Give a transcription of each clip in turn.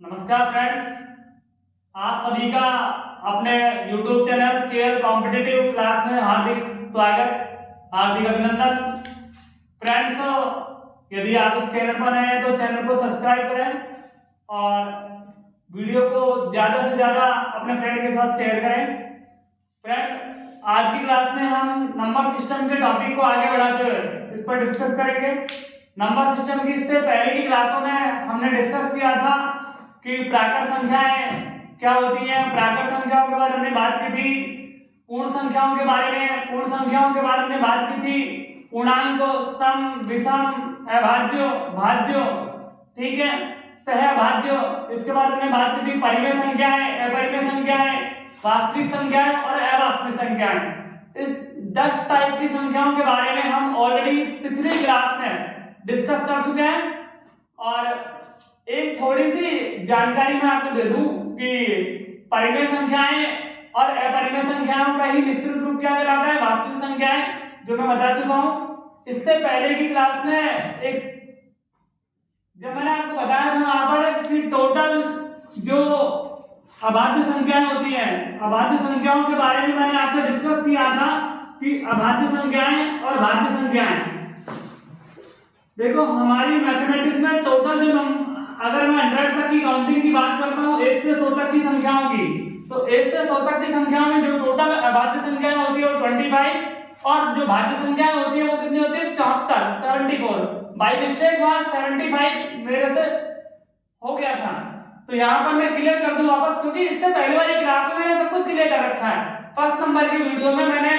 नमस्कार फ्रेंड्स, आप सभी का अपने YouTube channel KL competitive class में हार्दिक स्वागत, हार्दिक अभिनंदन। फ्रेंड्स, यदि आप इस चैनल पर नए हैं तो चैनल को सब्सक्राइब करें और वीडियो को ज़्यादा से ज़्यादा अपने फ्रेंड के साथ शेयर करें। फ्रेंड, आज की क्लास में हम नंबर सिस्टम के टॉपिक को आगे बढ़ाते हुए इस पर डिस्कस करेंगे। नंबर सिस्टम की इससे पहले की क्लासों में हमने डिस्कस किया था कि प्राकृत संख्याएं क्या होती हैं। प्राकृत संख्याओं के बारे में हमने बात की थी। पूर्ण संख्याओं के बारे में हमने बात की थी। पूर्णांक, सम, विषम, अभाज्य, भाज्य, ठीक है, सहभाज्य। इसके बाद हमने बात की थी परिमेय संख्याएं, अपरिमेय संख्याएं, वास्तविक संख्याएं और अवास्तविक संख्याएं। इस 10 टाइप की संख्याओं के बारे में हम ऑलरेडी पिछली क्लास में डिस्कस कर चुके हैं। और एक थोड़ी सी जानकारी मैं आपको दे दूं कि परिमेय संख्याएं और अपरिमेय संख्याओं का ही मिश्रित रूप क्या कहलाता है, वास्तविक संख्याएं, जो मैं बता चुका हूं। इससे पहले की क्लास में जब मैंने आपको बताया था वहां पर कि टोटल जो अभाज्य संख्याएं होती हैं, अभाज्य संख्याओं के बारे में मैंने आपसे डिस्कस किया था कि अभाज्य संख्याएं और भाज्य संख्याएं। देखो, हमारी मैथमेटिक्स में टोटल जो अगर मैं 100 तक की काउंटिंग की बात करता हूँ, 1 से 100 तक की संख्याओं की, तो 1 से 100 तक की संख्याओं में जो टोटल अभाज्य संख्याएं होती है वो 25 और जो भाज्य संख्याएं होती है वो कितनी होती है, 74, 74। बाई मिस्टेक वहां 75 मेरे से हो गया था, तो यहाँ पर मैं क्लियर कर दूं वापस, क्योंकि इससे पहले वाली क्लास में मैंने सब कुछ क्लियर कर रखा है। फर्स्ट नंबर की वीडियो में मैंने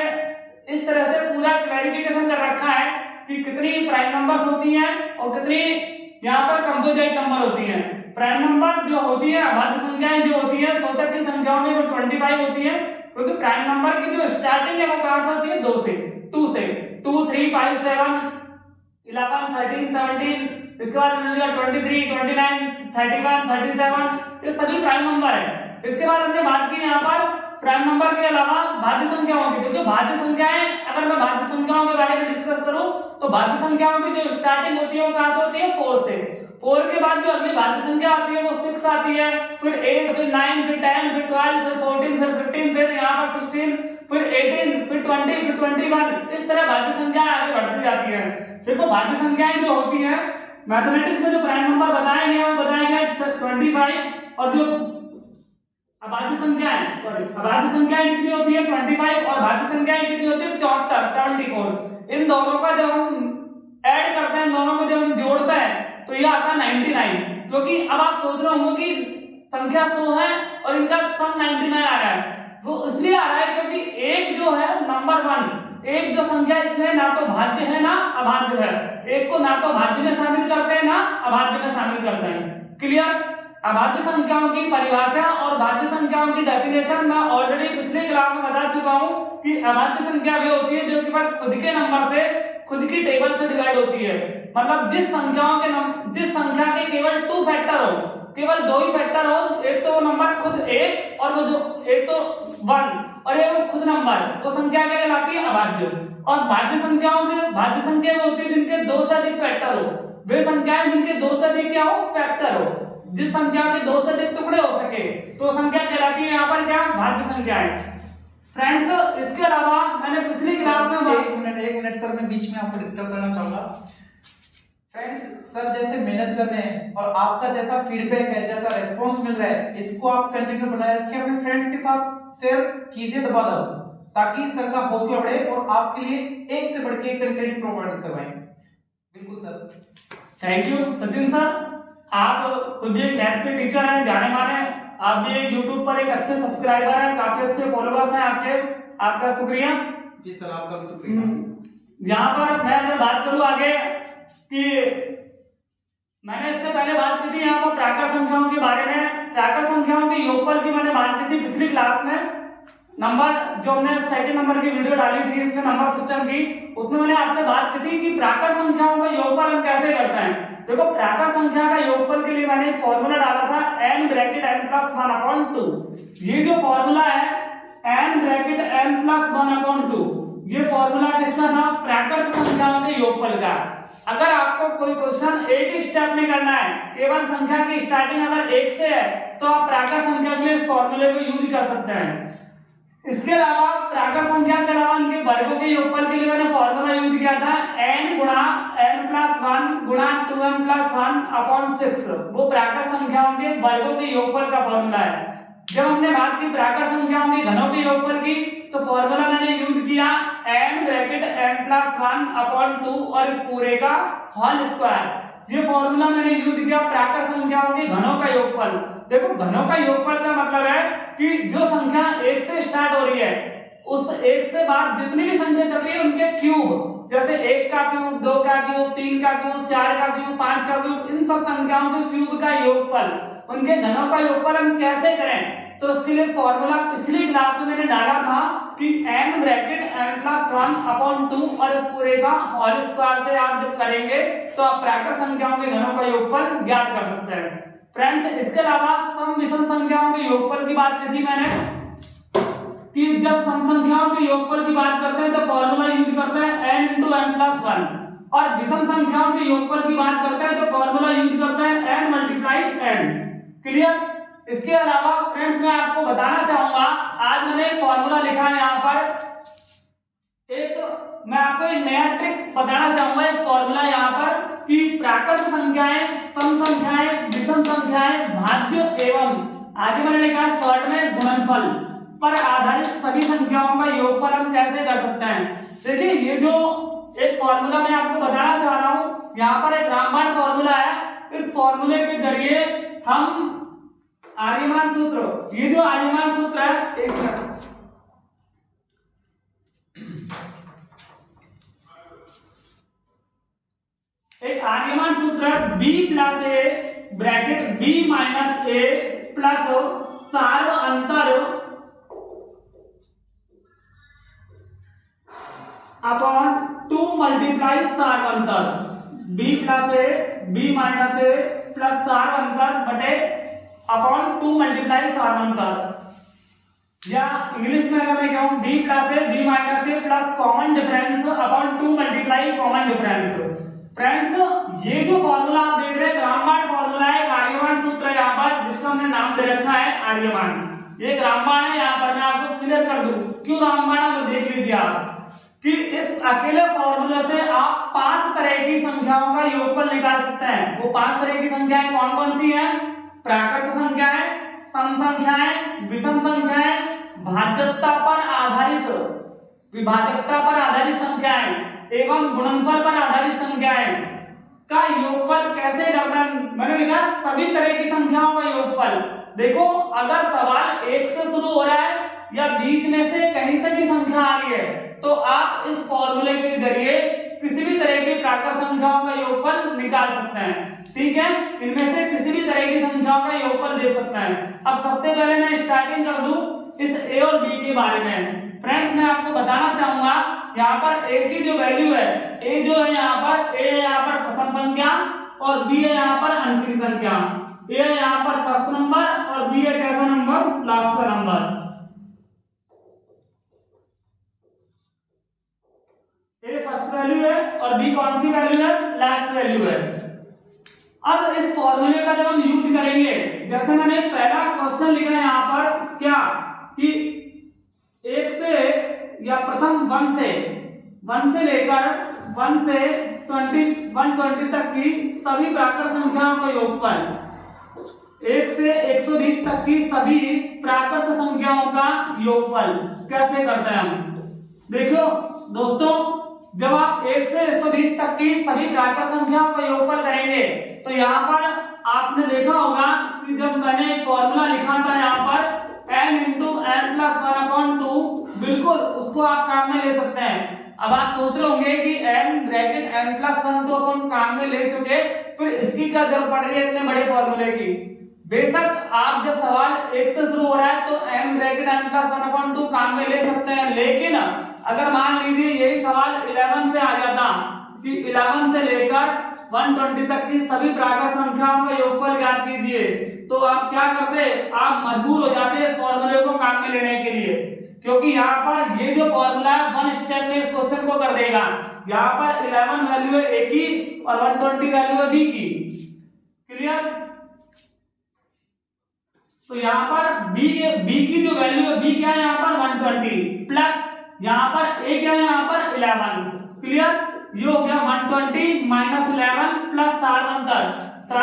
इस तरह से पूरा क्लैरिफिकेशन कर रखा है कि कितनी प्राइम नंबर्स होती हैं और कितनी यहाँ पर कंपोजिट नंबर होती हैं। प्राइम नंबर जो होती है, अभाज्य संख्याएं जो होती है 100 तक की संख्याओं में वो 25 होती है, क्योंकि प्राइम नंबर की जो स्टार्टिंग है वो कहां से होती है, 2 से 2, 3, 5, 7, 11, 13, 17, इसके बाद 23, 29, 31, 37, ये सभी प्राइम नंबर है। इसके बाद हमने बात की यहाँ पर प्राइम नंबर के अलावा भाज्य संख्याओं की। देखो, भाज्य संख्याएं, अगर मैं भाज्य संख्याओं के बारे में डिस्कस करूं तो भाज्य संख्याओं की जो स्टार्टिंग होती है वो कहां से होती है, 4 से। 4 के बाद जो अगली भाज्य संख्या आती है वो 6 आती है, फिर 8, फिर 9, फिर 10, फिर 12, फिर 14, फिर 15, फिर यहाँ पर 16, फिर 18, फिर 20, फिर 21। इस तरह भाज्य संख्याएं आगे बढ़ती जाती है। देखो, भाज्य संख्याएं जो होती है मैथमेटिक्स में जो प्राइम नंबर बताए गए वो बताए गए 25, और जो अभाज्य संख्याएं कितनी होती है, 25, और भाज्य संख्याएं कितनी होती है, 74, 74। इन दोनों का जब हम ऐड करते हैं, दोनों को जब हम जोड़ते हैं तो ये आता है 99। क्योंकि अब आप सोच रहे होंगे कि संख्या 100 है और इनका सम 99 आ रहा है। वो इसलिए आ रहा है क्योंकि एक जो है नंबर 1, एक जो संख्या इसमें ना तो भाज्य है ना अभाज्य है, एक को ना तो भाज्य में शामिल करते हैं ना अभाज्य में शामिल करते हैं। क्लियर? अभाज्य संख्याओं की परिभाषा और भाज्य संख्याओं की डेफिनेशन मैं ऑलरेडी पिछले क्लास में बता चुका हूं कि अभाज्य संख्या वे होती है जो केवल खुद के नंबर से, खुद की टेबल से डिवाइड होती है। मतलब जिस संख्या के केवल 2 फैक्टर हो, केवल 2 ही फैक्टर हो, एक तो वो नंबर खुद एक और वो जो एक तो 1 और ये वो खुद नंबर, वो संख्या क्या कहलाती है, अभाज्य। और भाज्य संख्या वो होती है जिनके 2 से अधिक फैक्टर हो, वे संख्याएं जिनके 2 से अधिक क्या हो, फैक्टर हो। जिस संख्या के 2 से अधिक टुकड़े हो सके तो संख्या कहलाती है यहाँ पर क्या, भाज्य संख्याएं। फ्रेंड्स, इसके अलावा मैंने पिछली क्लास में एक मिनट सर, मैं बीच में आपको डिस्टर्ब करना चाहूंगा। फ्रेंड्स, सर जैसे मेहनत कर रहे हैं और आपका जैसा फीडबैक है, जैसा रिस्पांस मिल रहा है, इसको आप कंटिन्यू बनाए रखिए, अपने फ्रेंड्स के साथ शेयर कीजिए दबादब, ताकि सर का हौसला बढ़े और आपके लिए एक से बढ़ के कंटेंट प्रोवाइड करवाएं। बिल्कुल sir. Thank you Sachin sir. आप खुद भी एक मैथ के टीचर हैं, जाने माने। आप भी एक YouTube पर एक अच्छे सब्सक्राइबर हैं, काफी अच्छे फॉलोअर्स हैं आपके, आपका शुक्रिया। जी सर, आपका भी शुक्रिया। यहाँ पर मैं अगर बात करूं आगे कि मैंने इससे पहले बात की थी यहाँ पर प्राकृत संख्याओं के बारे में। प्राकृत संख्याओं के योगफल की मैंने बात की थी पिछली क्लास में। नंबर जो हमने सेकंड नंबर की वीडियो डाली थी इसमें नंबर सिस्टम की, उसमें मैंने आपसे बात की थी कि प्राकृत संख्याओं का योगफल हम कैसे करते हैं। देखो, प्राकृत संख्या का योगफल के लिए मैंने एक फॉर्मूला डाला था, n ब्रैकेट n प्लस 1/2। ये जो फॉर्मूला है n ब्रैकेट n प्लस 1/2, ये फॉर्मूला किसका था, प्राकृत संख्याओं के योगफल का। अगर आपको कोई क्वेश्चन एक ही स्टेप में करना है, केवल संख्या की स्टार्टिंग अगर 1 से है तो आप प्राकृत संख्या के लिए इस फॉर्मूले को यूज कर सकते हैं। इसके अलावा प्राकृत संख्या के अलावा इनके वर्गों के योगफल के लिए मैंने फॉर्मूला यूज किया था n गुणा n+1 गुणा 2n+1 अपॉन 6। वो प्राकृत संख्याओं के वर्गों के योगफल का फॉर्मूला है। जब हमने बात की प्राकृत संख्याओं के घनों के योगफल की तो फॉर्मूला मैंने यूज किया n ब्रैकेट n+1 अपॉन 2 और इस पूरे का होल स्क्वायर। ये फॉर्मूला मैंने यूज किया प्राकृत संख्याओं के घनों का योगफल। देखो घनों का योगफल का मतलब है कि जो संख्या 1 से स्टार्ट हो रही है उस 1 से बाद जितनी भी संख्या चल रही है उनके क्यूब, जैसे 1 का क्यूब, 2 का क्यूब, 3 का क्यूब, 4 का क्यूब, 5 का क्यूब, इन सब संख्याओं के क्यूब का योगफल, उनके घनों का योगफल हम कैसे करें। तो उसके लिए फॉर्मूला पिछली क्लास में मैंने डाला था कि n ब्रैकेट n+1 अपॉन 2 और इस पूरे का होल स्क्वायर से आप जब करेंगे तो आप प्राकृत संख्याओं के घनों का योगफल ज्ञात कर सकते हैं। फ्रेंड्स इसके अलावा सम विषम संख्याओं के योगफल की बात की थी मैंने कि जब सम संख्याओं के योगफल की बात करते हैं तो फॉर्मूला यूज करते हैं n × n+1 और विषम संख्याओं के योगफल की बात करते हैं तो फॉर्मूला यूज करते हैं n × n। क्लियर। इसके अलावा फ्रेंड्स मैं आपको बताना चाहूंगा, आज मैंने फॉर्मूला लिखा है यहाँ पर एक, मैं आपको एक नया ट्रिक बताना चाहूंगा, एक फॉर्मूला यहाँ पर कि प्राकृत संख्याएं, सम संख्याएं, विषम संख्याएं, भाज्य एवं आगे मैंने लिखा है शॉर्ट में गुणनफल पर आधारित सभी संख्याओं का योगफल हम कैसे कर सकते हैं। देखिए ये जो एक फॉर्मूला मैं आपको बताना चाह रहा हूँ, यहाँ पर एक रामबाण फॉर्मूला है। इस फॉर्मूले के जरिए हम आर्यमान सूत्र, ये जो आर्यमान सूत्र है, एक मिनट, एक आर्यमान सूत्र है b plus a bracket b minus a plus सार्व अंतर अपॉन 2 मल्टीप्लाई सार्व अंतर, b plus a b minus a plus सार्व अंतर बटे अपॉन 2 मल्टीप्लाई सार्व अंतर, या इंग्लिश में अगर मैं कहूं b plus a b minus a plus common difference upon 2 multiply common difference. Friends ये जो फॉर्मूला आप देख रहे हैं रामबाण फॉर्मूला है, आर्यमान सूत्र है यहाँ पर जिसका हमने नाम दे रखा है आर्यमान। ये एक रामबाण है, यहाँ पर मैं आपको क्लियर कर दूं क्यों रामबाण है वो देख लीजिए आप कि इस अकेले फॉर्मूले से आप 5 तरह की संख्याओं का योगफल निकाल सकते हैं। वो 5 तरह की संख्याएं कौन कौन सी हैं? प्राकृत संख्याएं, सम संख्याएं, विषम संख्याएं, भाज्यता पर आधारित, विभाजकता पर आधारित संख्याएं एवं गुणनफल पर आधारित संख्याएं का योगफल कैसे करना है। मैंने लिखा सभी तरह की संख्याओं का योगफल। देखो अगर सवाल 1 से शुरू हो रहा है या बीच में से कहीं से भी संख्या आ रही है तो आप इस फॉर्मूले के जरिए किसी भी तरह की प्राकृत संख्याओं का योगफल निकाल सकते हैं। ठीक है, इनमें से किसी भी तरह की संख्याओं का योगफल दे सकते हैं। अब सबसे पहले मैं स्टार्टिंग कर दूं इस a और b के बारे में। फ्रेंड्स मैं आपको बताना चाहूंगा यहाँ पर a की जो वैल्यू है, a जो है यहाँ पर a है यहाँ पर प्रथम संख्या और b है यहाँ पर अंतिम संख्या। a है यहाँ पर फर्स्ट नंबर और b है कैसा नंबर? लास्ट का नंबर। a फर्स्ट वैल्यू है और b कौन सी वैल्यू है? लास्ट वैल्यू है। अब इस फॉर्मूले का जब हम यूज करेंगे, जैसे मैंने पहला क्वेश्चन लिखा है यहाँ पर क्या कि 1 से या प्रथम 1 से लेकर 1 से 120 तक की सभी प्राकृत संख्याओं का योगफल, 1 से 120 तक की सभी प्राकृत संख्याओं का योगफल कैसे करते हैं हम। देखो दोस्तों जब आप 1 से 120 तक की सभी प्राकृत संख्याओं का योगफल करेंगे तो यहाँ पर आपने देखा होगा कि जब मैंने फॉर्मूला लिखा था यहाँ पर n × n+1/2, बिल्कुल उसको आप काम में ले सकते हैं। अब आप सोच रहे होंगे कि n ब्रैकेट n+1 तो अपन काम में ले चुके, फिर इसकी क्या जरूरत पड़ रही है इतने बड़े फॉर्मूले की। बेशक आप जब सवाल 1 से शुरू हो रहा है तो n ब्रैकेट n+1/2 काम में ले सकते हैं, लेकिन अगर मान लीजिए यही सवाल 11 से आ जाता कि 11 से लेकर 120 तक की सभी प्राकृत संख्याओं का योगफल ज्ञात कीजिए, तो आप क्या करते? आप मजबूर हो जाते इस फॉर्मूले को काम में लेने के लिए, क्योंकि यहाँ पर ये जो फॉर्मूला है 1 स्टेप में में इस क्वेश्चन को कर देगा। यहाँ पर 11 वैल्यू है ए की और 120 वैल्यू है बी की। क्लियर? तो यहाँ पर बी की जो वैल्यू है, बी क्या है यहाँ पर 120 प्लस यहाँ पर ए क्या है यहाँ पर 11। क्लियर? ये हो गया 120 माइनस 11 प्लस सार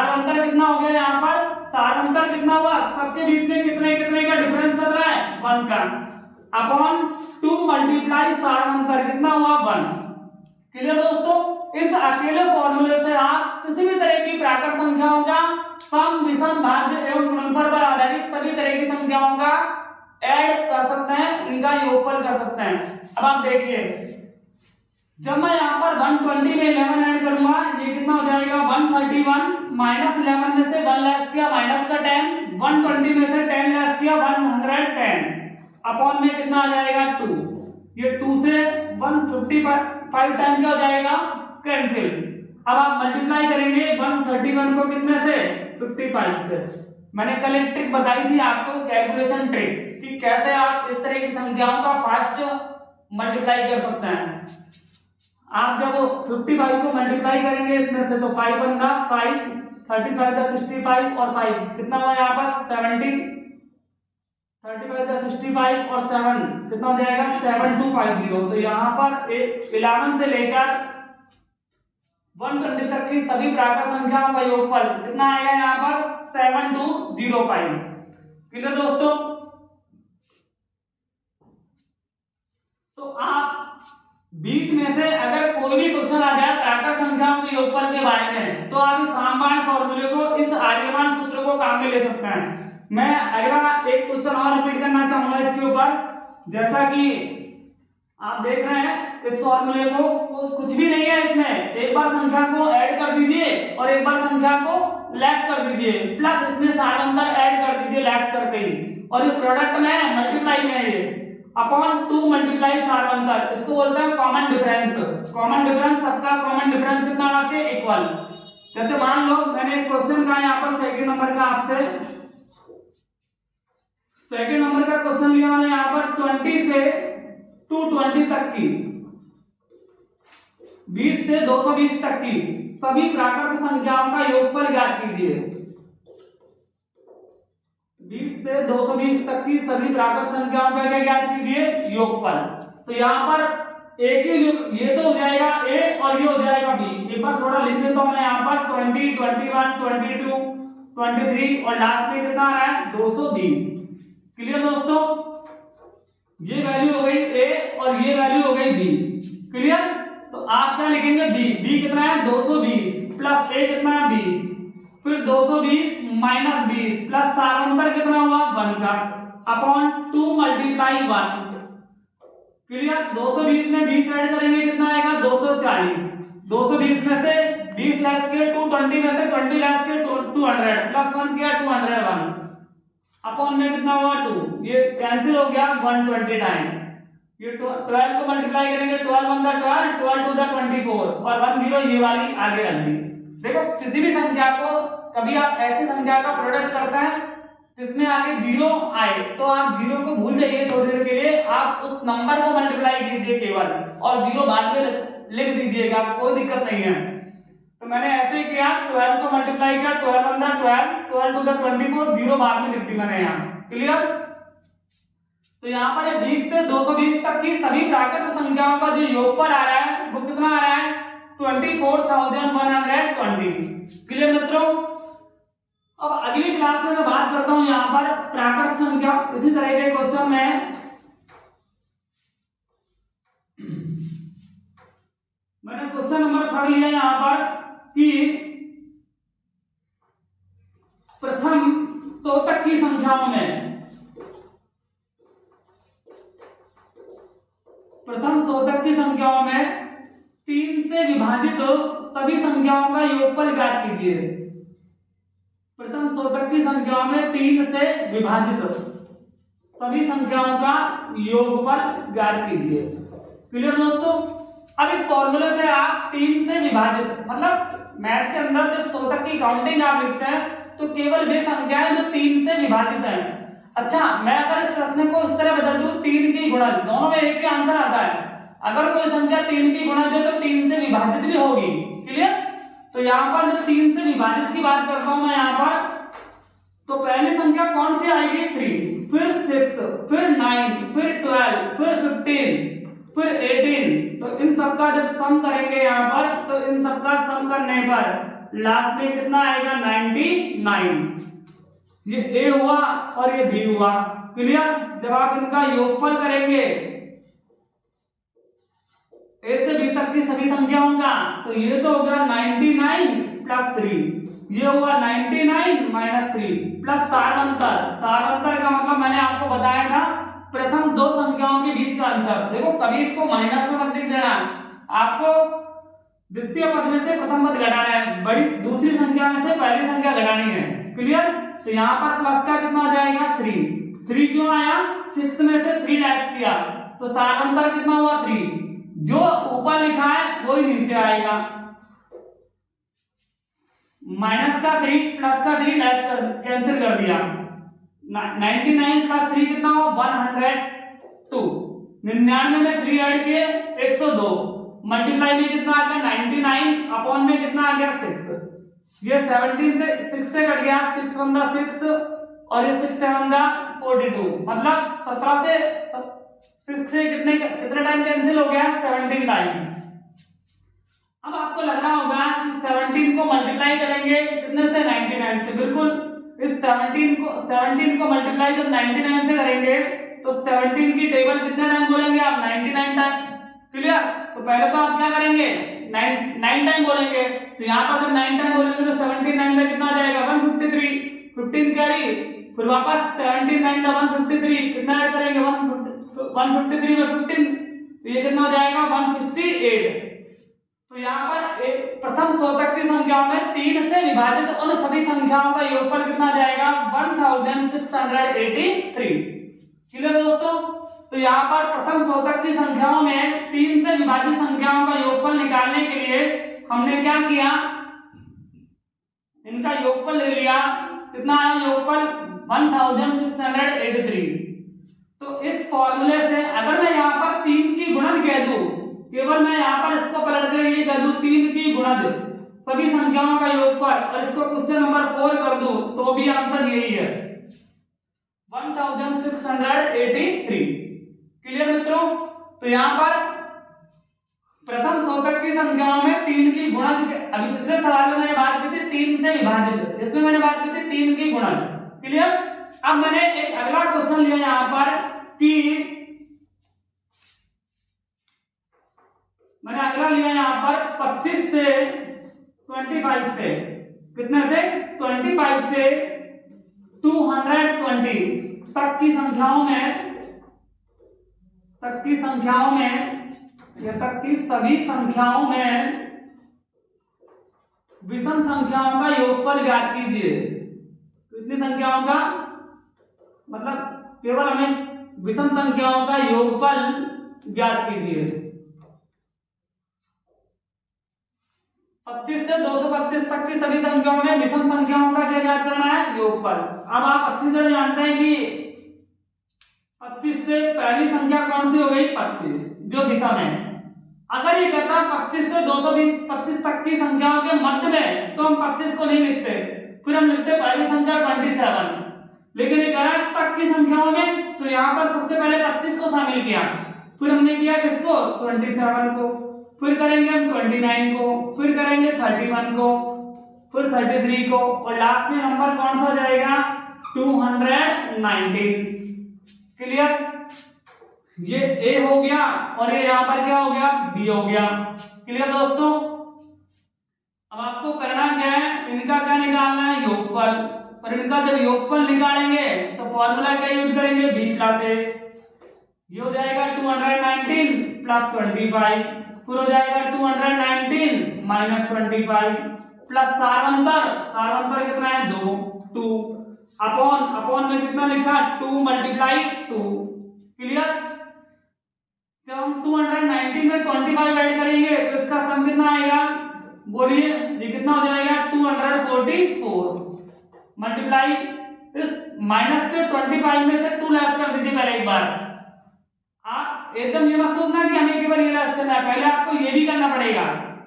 अंतर कितना हो गया यहाँ पर? सार अंतर कितना हुआ? सबके बीच में कितने कितने का डिफरेंस चल रहा है? 1 का, अपॉन 2 मल्टीप्लाई सार अंतर कितना हुआ? 1। क्लियर दोस्तों? इस अकेले फॉर्मूले से आप किसी भी तरह की प्राकृत संख्याओं का सम, विषम, भाज्य एवं गुणनफल पर आधारित सभी तरह की संख्याओं का ऐड कर सकते हैं, इनका योगफल कर सकते हैं। अब आप देखिए, जब मैं यहाँ पर 120 में 11 ऐड करूंगा, ये कितना हो जाएगा? 131 माइनस 11 में से 1 लेस किया माइनस का 10, 120 में से 10 लेस किया 110, अपॉन में कितना आ जाएगा? 2। ये 2 से 155 टाइम क्या हो जाएगा? कैंसिल। अब आप मल्टीप्लाई करेंगे 131 को कितने से? 55 से। मैंने कल एक ट्रिक बताई थी आपको, कैलकुलेशन ट्रिक, कि कैसे आप इस तरह की संख्याओं का फास्ट मल्टीप्लाई कर सकते हैं। आप जब 55 को मल्टीप्लाई करेंगे इसमें से, तो 5 बनगा 5, 35 + 65 और 5 कितना हुआ यहाँ पर? 70। 35 + 65 और 7 कितना हो जाएगा? 7250। तो यहाँ पर 11 से लेकर 120 तक की सभी प्राकृत संख्याओं का योगफल कितना आएगा यहाँ पर? 7205। क्लियर दोस्तों? तो आप बीच में से अगर कोई भी क्वेश्चन आ जाए प्राकृत संख्याओं के योगफल के बारे में, तो आप इस रामबाण फॉर्मूले को, इस आर्यमान सूत्र को काम में ले सकते हैं। मैं अगला एक क्वेश्चन और रिपीट करना चाहूंगा इसके ऊपर। जैसा कि आप देख रहे हैं इस फॉर्मूले को, कुछ भी नहीं है इसमें, एक बार संख्या को ऐड कर दीजिए और एक बार संख्या को लेस कर दीजिए, प्लस इसमें सार अंतर ऐड कर दीजिए लेस करके ही, और ये प्रोडक्ट में है, मल्टीप्लाई में है, ये अपॉन 2 मल्टीप्लाई सार अंतर, इसको बोलते हैं कॉमन डिफरेंस। कॉमन डिफरेंस, सबका कॉमन डिफरेंस कितना होना चाहिए? इक्वल। जैसे मान लो मैंने एक क्वेश्चन का यहाँ पर सेकंड नंबर का आपसे, सेकंड नंबर का क्वेश्चन लिया मैंने यहाँ पर 20 से 220 तक की, 20 से 220 तक की सभी प्राकृत संख्याओं का योगफल ज्ञात कीजिए। 20 से 220 तक की सभी प्राकृत संख्याओं का क्या ज्ञात कीजिए? योगफल। तो यहाँ पर एक ही, ये तो हो जाएगा ए और ये हो जाएगा बी। एक बार थोड़ा लिख देता हूं मैं यहाँ पर 20, 21, 22, 23 और लास्ट में कितना आ रहा है? 220। क्लियर दोस्तों? ये वैल्यू हो गई ए और ये वैल्यू हो गई बी। क्लियर? तो आप क्या लिखेंगे? बी। बी कितना है? 220 प्लस ए कितना है? 20, फिर 220 माइनस 20 प्लस सार अंतर कितना हुआ? 1 का, अपॉन 2 मल्टीप्लाई 1। क्लियर? 220 में 20 ऐड करेंगे कितना आएगा? 240। 220 में से 20 लेस के 220 में से 20 लेस के 200 प्लस 1 किया 201, अपॉन में कितना हुआ? 2। ये कैंसिल हो गया 120 टाइम। ये 12 को मल्टीप्लाई करेंगे, 12 1 12, 12 2 24 और 1 0 ये वाली आगे रख दी। देखो किसी भी संख्या को, कभी आप ऐसी संख्या का प्रोडक्ट करते हैं जिसमें आगे 0 आए, तो आप 0 को भूल जाइए थोड़ी देर के लिए, आप उस नंबर को मल्टीप्लाई कीजिए केवल, और 0 बाद में लिख दीजिएगा, कोई दिक्कत नहीं है। तो मैंने ऐसे ही किया, 12 को मल्टीप्लाई किया, 12 1 12, 12 2 24, 0 बाद में लिख दी मैंने यहाँ। क्लियर? तो यहाँ पर 20 से 220 तक की सभी प्राकृत संख्याओं का जो योगफल आ रहा है वो कितना आ रहा है? 24,120। क्लियर मित्रों? अब अगली क्लास में मैं बात करता हूं यहाँ पर प्राकृत संख्या, इसी तरह के क्वेश्चन में मैंने क्वेश्चन नंबर 3 लिया यहाँ पर कि प्रथम 100 तक की संख्याओं में, प्रथम 100 तक की संख्याओं में 3 से विभाजित सभी संख्याओं का योगफल ज्ञात कीजिए। प्रथम 100 तक की संख्याओं में 3 से विभाजित सभी संख्याओं का योगफल ज्ञात कीजिए। क्लियर दोस्तों? अब इस फॉर्मूले से आप 3 से विभाजित, मतलब मैथ के अंदर जब 100 तक की काउंटिंग आप लिखते हैं तो केवल वे संख्याएं जो 3 से विभाजित हैं। अच्छा, मैं अगर इस प्रश्न को इस तरह बदल दूं, 3 की गुणन, दोनों में एक ही आंसर आता है, अगर कोई संख्या 3 की गुणज है तो 3 से विभाजित भी होगी। क्लियर? तो यहाँ पर जब 3 से विभाजित की बात करता हूं मैं यहाँ पर, तो पहली संख्या कौन सी आएगी? 3, फिर 6, फिर 9, फिर 12, फिर 15, फिर 18। तो इन सबका जब सम करेंगे यहाँ पर, तो इन सबका सम करने पर लास्ट में कितना आएगा? 99। ये ए हुआ और ये बी हुआ। क्लियर? जब आप इनका योगफल करेंगे ए से बी तक की सभी संख्याओं का, तो ये तो हो गया 99 प्लस 3, ये हुआ 99 माइनस 3 प्लस तारवंतर। तारवंतर का मतलब मैंने आपको बताया था, प्रथम दो संख्याओं के बीच का अंतर। देखो कभी इसको माइनस में मत लिख देना, आपको द्वितीय पद में से प्रथम पद घटाना है, बड़ी दूसरी संख्या में से पहली संख्या घटानी है। क्लियर? तो यहाँ पर प्लस का कितना आ जाएगा? 3 क्यों आया? 6 में से 3 लैस किया, तो तारवंतर कितना हुआ? 3। जो ऊपर लिखा है वही नीचे आएगा। माइनस का 3 प्लस का 3 लेस कर कैंसिल कर दिया। 99 प्लस 3 कितना हुआ? 102। 99 में 3 ऐड किए 102, मल्टीप्लाई में कितना आ गया? 99 अपॉन में कितना आ गया? 6। ये 17 से 6 से कट गया, 6 बंदा 6 और ये 6 से बंदा 42, मतलब 17 से 6 से कितने टाइम कैंसिल हो गया? 17 टाइम। अब आपको लग रहा होगा कि 17 को मल्टीप्लाई करेंगे कितने से? 99 से। बिल्कुल, इस 17 को मल्टीप्लाई जब 99 से करेंगे तो 17 की टेबल कितने टाइम बोलेंगे आप? 99 टाइम। क्लियर? तो पहले तो आप क्या करेंगे? 9 टाइम बोलेंगे। तो यहाँ पर जब 9 टाइम बोलेंगे तो 79 में कितना जाएगा? 153, 15 कैरी, फिर वापस 79 का 153, कितना ऐड करेंगे? 153 में 15, तो ये कितना हो जाएगा? 168। तो यहाँ पर प्रथम 100 तक की संख्याओं में 3 से विभाजित उन सभी संख्याओं का योगफल कितना जाएगा? 1683। क्लियर दोस्तों? तो यहाँ पर प्रथम 100 तक की संख्याओं में 3 से विभाजित संख्याओं का योगफल निकालने के लिए हमने क्या किया? इनका योगफल ले लिया। कितना आया योगफल? 1683। तो इस फॉर्मूले से अगर मैं यहाँ पर 3 की गुणज कह दूं, केवल मैं यहाँ पर इसको पलट के ये कह दूं 3 की गुणज सभी संख्याओं का योगफल और इसको क्वेश्चन नंबर 4 कर दूं, तो भी आंसर यही है, 1683। क्लियर मित्रों? तो यहाँ पर प्रथम 100 तक की संख्याओं में 3 की गुणज, अभी पिछले सवाल में मैंने बात की थी 3 से विभाजित, इसमें मैंने बात की थी 3 की गुणज। क्लियर? अब मैंने एक अगला क्वेश्चन लिया यहाँ पर कि मैंने अगला लिया यहाँ पर 25 से 25 से, कितने से? 25 से 220 तक की संख्याओं में या तक की सभी संख्याओं में विषम संख्याओं का योगफल ज्ञात कीजिए। कितनी संख्याओं का? मतलब केवल हमें विषम संख्याओं का योगफल ज्ञात कीजिए। 25 से 225 तक की सभी संख्याओं में विषम संख्याओं का क्या ज्ञात करना है? योगफल। अब आप अच्छी तरह जानते हैं कि 25 से पहली संख्या कौन सी हो गई? 25, जो विषम है। अगर ये कहता 25 से 225 तक की संख्याओं के मध्य में, तो हम 25 को नहीं लिखते, फिर हम लिखते पहली संख्या 27। लेकिन ये कह रहा है तक की संख्याओं में, तो यहाँ पर सबसे पहले 25 को शामिल किया, फिर हमने किया किसको? 27 को, फिर करेंगे हम 29 को, फिर करेंगे 31 को, फिर 33 को, और लास्ट में नंबर कौन सा जाएगा? 219। क्लियर? ये ए हो गया और ये यहाँ पर क्या हो गया? बी हो गया। क्लियर दोस्तों? अब आपको करना क्या है? इनका क्या निकालना है? योगफल। और इनका जब योगफल निकालेंगे तो फॉर्मूला क्या यूज करेंगे? बी प्लस ए। ये हो जाएगा 219 प्लस 25, फिर हो जाएगा 219 माइनस 25 प्लस तारवंतर कितना है? 2 अपॉन में कितना लिखा? 2 मल्टीप्लाई 2। क्लियर? जब हम 219 में 25 ऐड करेंगे तो इसका सम कितना आएगा? बोलिए, ये कितना हो जाएगा? 244 मल्टीप्लाई इस माइनस के 25 में से 2 लेस कर दीजिए पहले एक बार। आप एकदम ये मत सोचना कि हमें केवल ये क्वेश्चन है, पहले आपको ये भी करना पड़ेगा,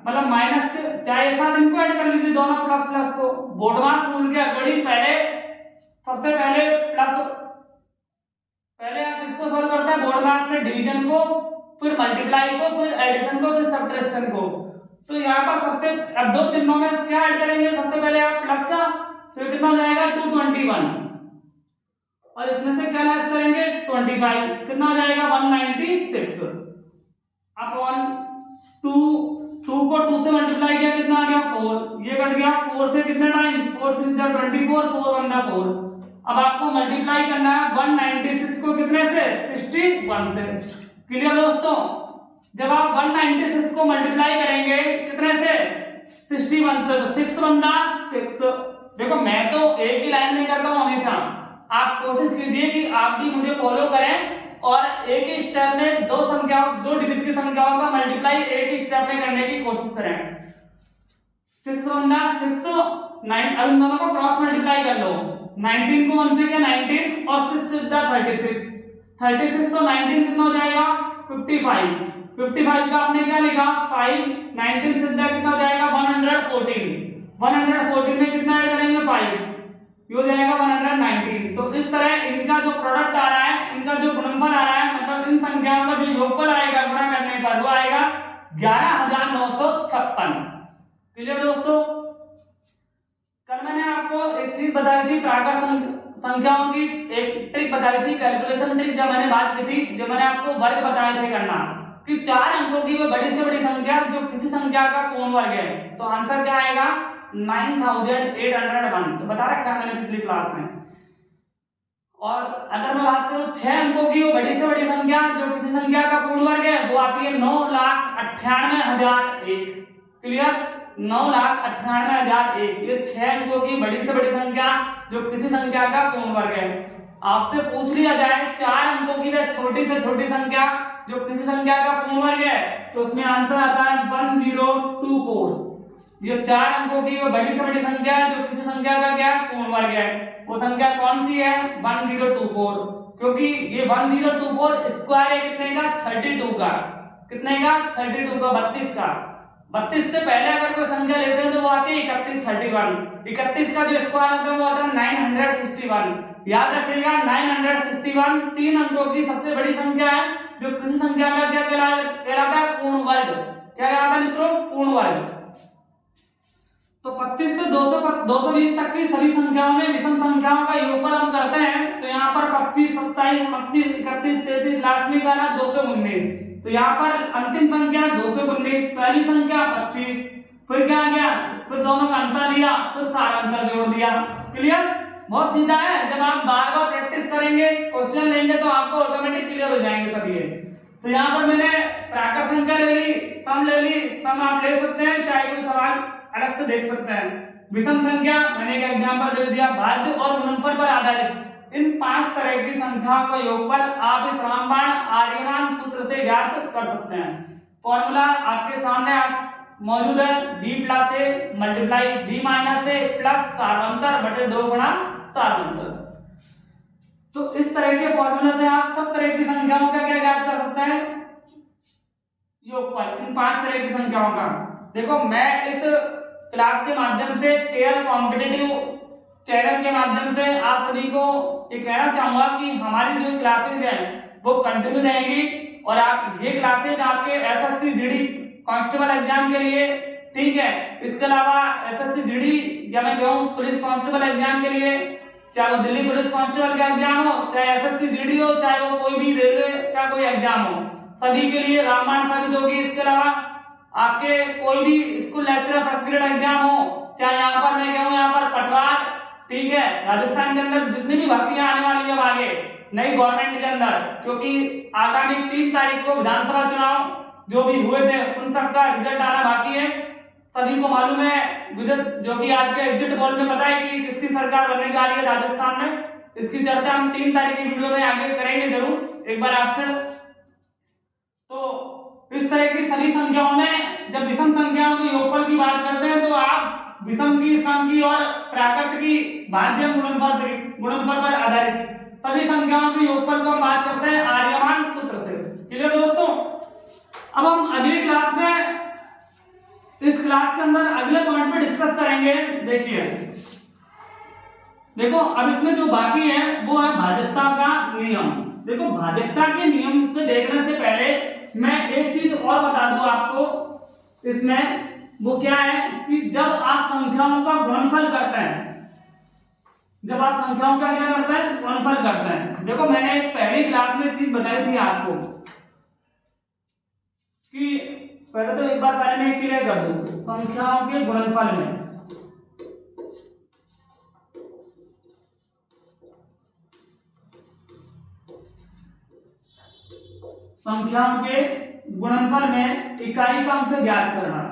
मतलब माइनस चाहे एक साथ इनको ऐड कर लीजिए दोनों प्लस प्लस को। बोर्ड मास रूल के अकॉर्डिंग पहले सबसे पहले प्लस, पहले आप इसको सॉल्व करते हैं बोर्ड मास में डिवीजन को, फिर मल्टीप्लाई को, फिर एडिशन को, फिर सब्ट्रैक्शन को। तो यहाँ पर सबसे अब दो चिन्हों में क्या ऐड करेंगे, सबसे पहले आप प्लस का, तो कितना हो जाएगा 221, और इसमें से क्या लेस करेंगे 25, कितना हो जाएगा 196। अब 2 को 2 से मल्टीप्लाई किया, कितना आ गया 4, ये कट गया 4 से कितना टाइम, 4 से 24, 4 1 4। अब आपको मल्टीप्लाई करना है 196 को कितने से 61 से। क्लियर दोस्तों, जब आप 196 को मल्टीप्लाई करेंगे कितने से 61 से, तो 6 बनता 6। देखो मैं तो एक ही लाइन में करता हूँ हमेशा, आप कोशिश कीजिए कि आप भी मुझे फॉलो करें और एक ही स्टेप में दो संख्याओं, दो डिजिट की संख्याओं का मल्टीप्लाई एक ही स्टेप में करने की कोशिश करें। 6 बनता 6, 9, अब इन दोनों को क्रॉस मल्टीप्लाई कर लो, 19 को 1 से क्या 19 और 6 से 36, 36 तो 19 कितना हो जाएगा 55, 55 का आपने क्या लिखा 5, 19 से कितना हो जाएगा 114, 114 में कितना ऐड करेंगे 5, ये हो जाएगा 119। तो इस तरह इनका जो प्रोडक्ट आ रहा है, इनका जो गुणनफल आ रहा है, मतलब इन संख्याओं का जो योगफल आएगा गुणा करने पर वो आएगा 11956। क्लियर दोस्तों, कल मैंने आपको एक चीज बताई थी, प्राकृत संख्याओं की एक ट्रिक बताई थी, कैलकुलेशन ट्रिक, जब मैंने बात की थी, जब मैंने आपको वर्ग बताए थे करना कि 4 अंकों की वो बड़ी से बड़ी संख्या जो किसी संख्या का पूर्ण वर्ग है, तो आंसर क्या आएगा 9801। तो बता रखा है मैंने पिछली क्लास में। और अगर मैं बात करूं 6 अंकों की वो बड़ी से बड़ी संख्या जो किसी संख्या का पूर्ण वर्ग है, वो आती है 9,98,001। क्लियर, 9,98,001 ये 6 अंकों की बड़ी से बड़ी संख्या जो किसी संख्या का पूर्ण वर्ग है। आपसे पूछ लिया जाए 4 अंकों की वह छोटी से छोटी संख्या जो किसी संख्या का पूर्ण वर्ग है, तो उसमें आंसर आता है 1024। ये 4 अंकों की वो बड़ी से बड़ी संख्या है जो किसी संख्या का क्या पूर्ण वर्ग है, वो संख्या कौन सी है 1024, क्योंकि ये 1024 स्क्वायर है कितने का 32 का, कितने का 32 का 32 का। 32 से पहले अगर कोई संख्या लेते हैं तो वो आती है 31 31 का जो स्क्वायर आता है वो आता है 961। याद रखिएगा 961 3 अंकों की सबसे बड़ी संख्या है जो किसी संख्या का क्या कहलाता है पूर्ण वर्ग। क्या कहलाता है मित्रों पूर्ण वर्ग। तो 25 से 220 तक की सभी संख्याओं में विषम संख्याओं का योगफल हम करते हैं, तो यहाँ पर 25 27 29 31 33 लास्ट में गाना 219। तो यहाँ पर अंतिम संख्या 219, पहली संख्या 25, फिर क्या आ गया, फिर दोनों का अंतर लिया, फिर सारा अंतर जोड़ दिया। क्लियर, बहुत सीधा है। जब आप बार बार प्रैक्टिस करेंगे, क्वेश्चन लेंगे तो आपको ऑटोमेटिक क्लियर हो जाएंगे सब ये। तो यहाँ पर मैंने प्राकृत संख्या ले ली, सम ले ली, सम आप ले सकते हैं, चाहे कोई सवाल अलग से देख सकते हैं। विषम संख्या मैंने एक एग्जांपल दे दिया, भाज्य और गुणनफल पर आधारित इन 5 तरह की संख्याओं का योगफल आप इस रामबाण आर्यमान सूत्र से ज्ञात कर सकते हैं। फॉर्मूला आपके सामने मौजूद है, b plus a multiply b minus a plus सार्वंतर बटे 2 गुणा सार्वंतर। तो इस तरह के फॉर्मूला से आप सब तरह की संख्याओं का क्या ज्ञात कर सकते हैं योगफल, इन 5 तरह की संख्याओं का। देखो मैं इस क्लास के माध्यम से केएल कॉम्पिटिटिव चैनल के माध्यम से आप सभी को ये कहना चाहूंगा कि हमारी जो क्लासेज हैं वो कंटिन्यू रहेगी और आप ये क्लासेज आपके एसएससी जीडी कांस्टेबल एग्जाम के लिए, ठीक है, इसके अलावा एसएससी जीडी या मैं कहूं पुलिस कांस्टेबल एग्जाम के लिए, चाहे वो दिल्ली पुलिस कांस्टेबल का एग्जाम हो, चाहे एसएससी जीडी हो, चाहे वो कोई भी रेलवे का कोई एग्जाम हो, सभी के लिए रामबाण साबित होगी। इसके अलावा आपके कोई भी school lecturer first grade exam हो, चाहे यहाँ पर मैं कहूँ यहाँ पर पटवार, ठीक है, राजस्थान के अंदर जितनी भी भर्तियां आने वाली है आगे नई गवर्नमेंट के अंदर, क्योंकि आगामी 3 तारीख को विधानसभा चुनाव जो भी हुए थे उन सबका रिजल्ट आना बाकी है। सभी को मालूम है विदित, जो कि आज के एग्जिट पोल में पता है कि किसकी सरकार बनने जा रही है राजस्थान में। इसकी चर्चा हम 3 तारीख की वीडियो में आगे करेंगे जरूर एक बार आपसे। तो इस तरह की सभी संख्याओं में जब विषम संख्याओं के योगफल की बात करते हैं तो आप विषम की, सम की और प्राकृत की भाज्य गुणनफल पर आधारित सभी संख्याओं के योगफल को हम बात करते हैं आर्यमान सूत्र से। क्लियर दोस्तों, अब हम अगली क्लास में, इस क्लास के अंदर अगले पॉइंट पे डिस्कस करेंगे। देखिए देखो, अब इसमें जो बाकी है वो है भाजकता का नियम। देखो, भाजकता के नियम से देखने से पहले मैं एक चीज और बता दूं आपको इसमें, वो क्या है कि जब आप संख्याओं का गुणनफल करते हैं, जब आप संख्याओं का क्या करते हैं, गुणनफल करते हैं। देखो, मैंने पहली क्लास में चीज बताई थी आपको कि पहले तो एक बार पहले मैं क्लियर कर दूं, संख्याओं के गुणनफल में संख्याओं के गुणनफल में इकाई का अंक ज्ञात करना।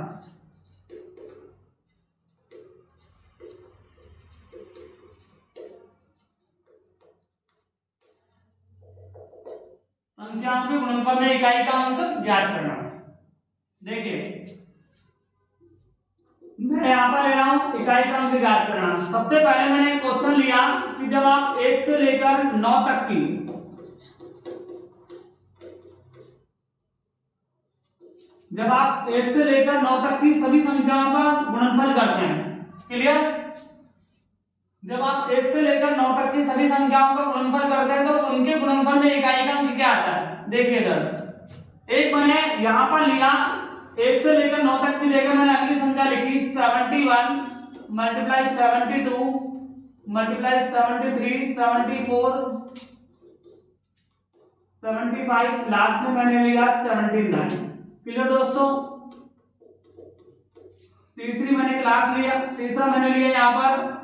संख्याओं के गुणनफल में इकाई का अंक ज्ञात करना। देखिए, मैं यहां पर ले रहा हूं इकाई का अंक ज्ञात करना। सबसे पहले मैंने क्वेश्चन लिया कि जब आप 1 से लेकर 9 तक की, जब आप 1 से लेकर 9 तक की सभी संख्याओं का गुणनफल करते हैं, क्लियर? जब आप 1 से लेकर 9 तक की सभी संख्याओं का गुणनफल करते हैं तो उनके गुणनफल में इकाई का अंक क्या आता है? देखिए इधर एक मैंने यहां पर लिया 1 से लेकर 9 तक की जगह मैंने अगली संख्या लिखी 71 मल्टीप्लाई 72 मल्टीप्लाई 73 74 75, लास्ट में मैंने लिया 79। क्लियर दोस्तों? तीसरी मैंने क्लास लिया, तीसरा मैंने लिया यहाँ पर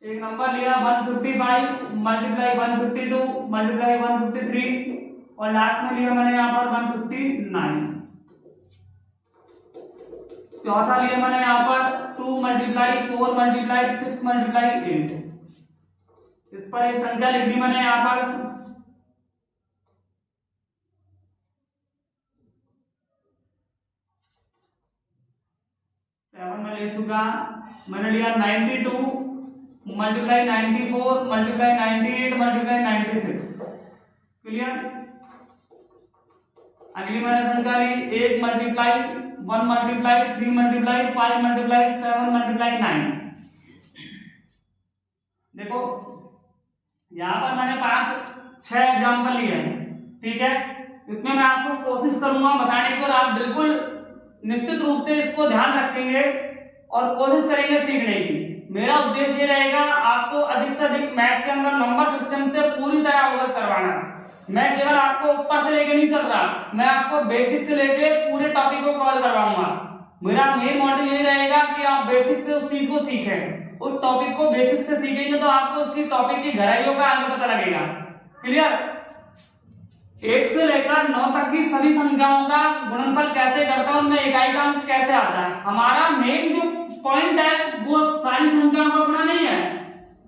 एक नंबर लिया 155 मल्टीप्लाई 152 मल्टीप्लाई 153 और लास्ट में लिया मैंने यहाँ पर 159। चौथा लिया मैंने यहाँ पर 2 मल्टीप्लाई 4 मल्टीप्लाई 6 मल्टीप्लाई 8। इस पर एक संख्या लिख दी मैंने यहाँ पर 7 में ले चुका। मैंने लिया 92 मल्टीप्लाई 94 मल्टीप्लाई 98 मल्टीप्लाई 96। क्लियर? अगली मैंने संख्या ली 1 multiply 1 multiply 3 multiply 5 multiply 7 multiply 9। देखो, यहां पर मैंने 6 एग्जाम्पल लिए हैं, ठीक है? इसमें मैं आपको कोशिश करूंगा बताने की और आप बिल्कुल निश्चित रूप से इसको ध्यान रखेंगे और कोशिश करेंगे सीखने की। मेरा उद्देश्य ये रहेगा आपको अधिक से अधिक मैथ के अंदर नंबर सिस्टम से पूरी तरह अवगत करवाना। मैं केवल आपको ऊपर से लेके नहीं चल रहा, मैं आपको बेसिक से लेके पूरे टॉपिक को कवर करवाऊंगा। मेरा मेन मोटिव ये रहेगा कि आप बेसिक से उस चीज को सीखें, उस टॉपिक को बेसिक से सीखेंगे तो आपको उसकी टॉपिक की गहराइयों का आगे पता लगेगा। क्लियर? 1 से लेकर 9 तक की सभी संख्याओं का गुणनफल कैसे करता है, उनमें इकाई का अंक कैसे आता है। हमारा मेन जो पॉइंट है वो सारी संख्याओं को गुणा नहीं है,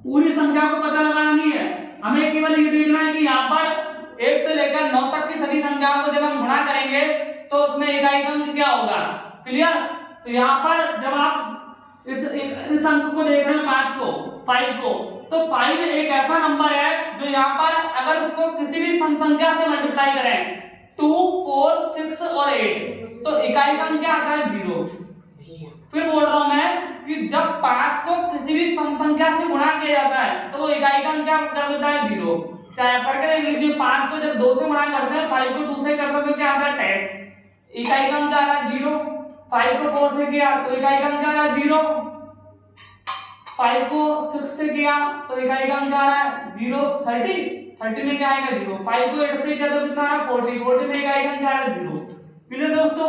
पूरी संख्या को पता लगाना नहीं है। हमें केवल ये देखना है कि यहाँ पर 1 से लेकर 9 तक की सभी संख्याओं को जब हम गुणा करेंगे तो उसमें इकाई का अंक क्या होगा। क्लियर? तो यहाँ पर जब आप इस अंक को देख रहे हैं 5 को, तो 5 एक ऐसा नंबर है जो यहाँ पर अगर उसको किसी भी संख्या से मल्टीप्लाई करें 2, 4, 6 और 8 तो इकाई का अंक क्या आता है? 0। फिर बोल रहा हूं मैं कि जब 5 को किसी भी संख्या से गुणा किया जाता है तो वो इकाई का अंक क्या कर देता है? 0। चाहे करके देख लीजिए, 5 को जब 2 से गुणा करते हैं, 5 को 2 से करते हैं तो क्या आता है? 10। इकाई का अंक क्या आ रहा है? 0। 5 को 4 से किया तो इकाई का अंक क्या आ रहा है? 0। 5 को 6 से किया तो इकाई का अंक आ रहा है 0। 30 में क्या आएगा? 0। 5 को 8 से किया तो कितना आ रहा है? 40 में इकाई का अंक आ रहा है? 0। क्लियर दोस्तों?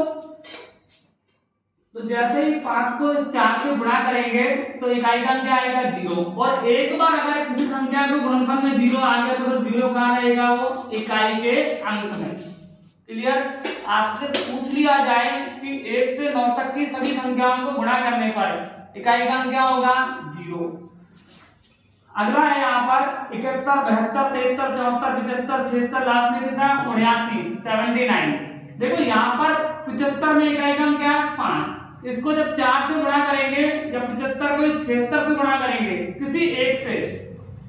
तो जैसे ही 5 को 4 से गुणा करेंगे तो इकाई का अंक क्या आएगा? 0। और एक बार अगर किसी संख्या को गुणनफल में 0 आ गया तो 0 कहाँ रहेगा? वो इकाई के अंक में। क्लियर? आपसे पूछ लिया जाए कि 1 से 9 तक की सभी संख्याओं को गुणा करने पर इकाई का अंक क्या होगा? 0। अगला है यहाँ पर 71, 72, 73, 74, 75, 76, लास्ट में कितना? 79, 79। देखो यहाँ पर 75 में इकाई का अंक क्या है? 5। इसको जब 4 से गुणा करेंगे, जब 75 को 76 से गुणा करेंगे किसी एक से,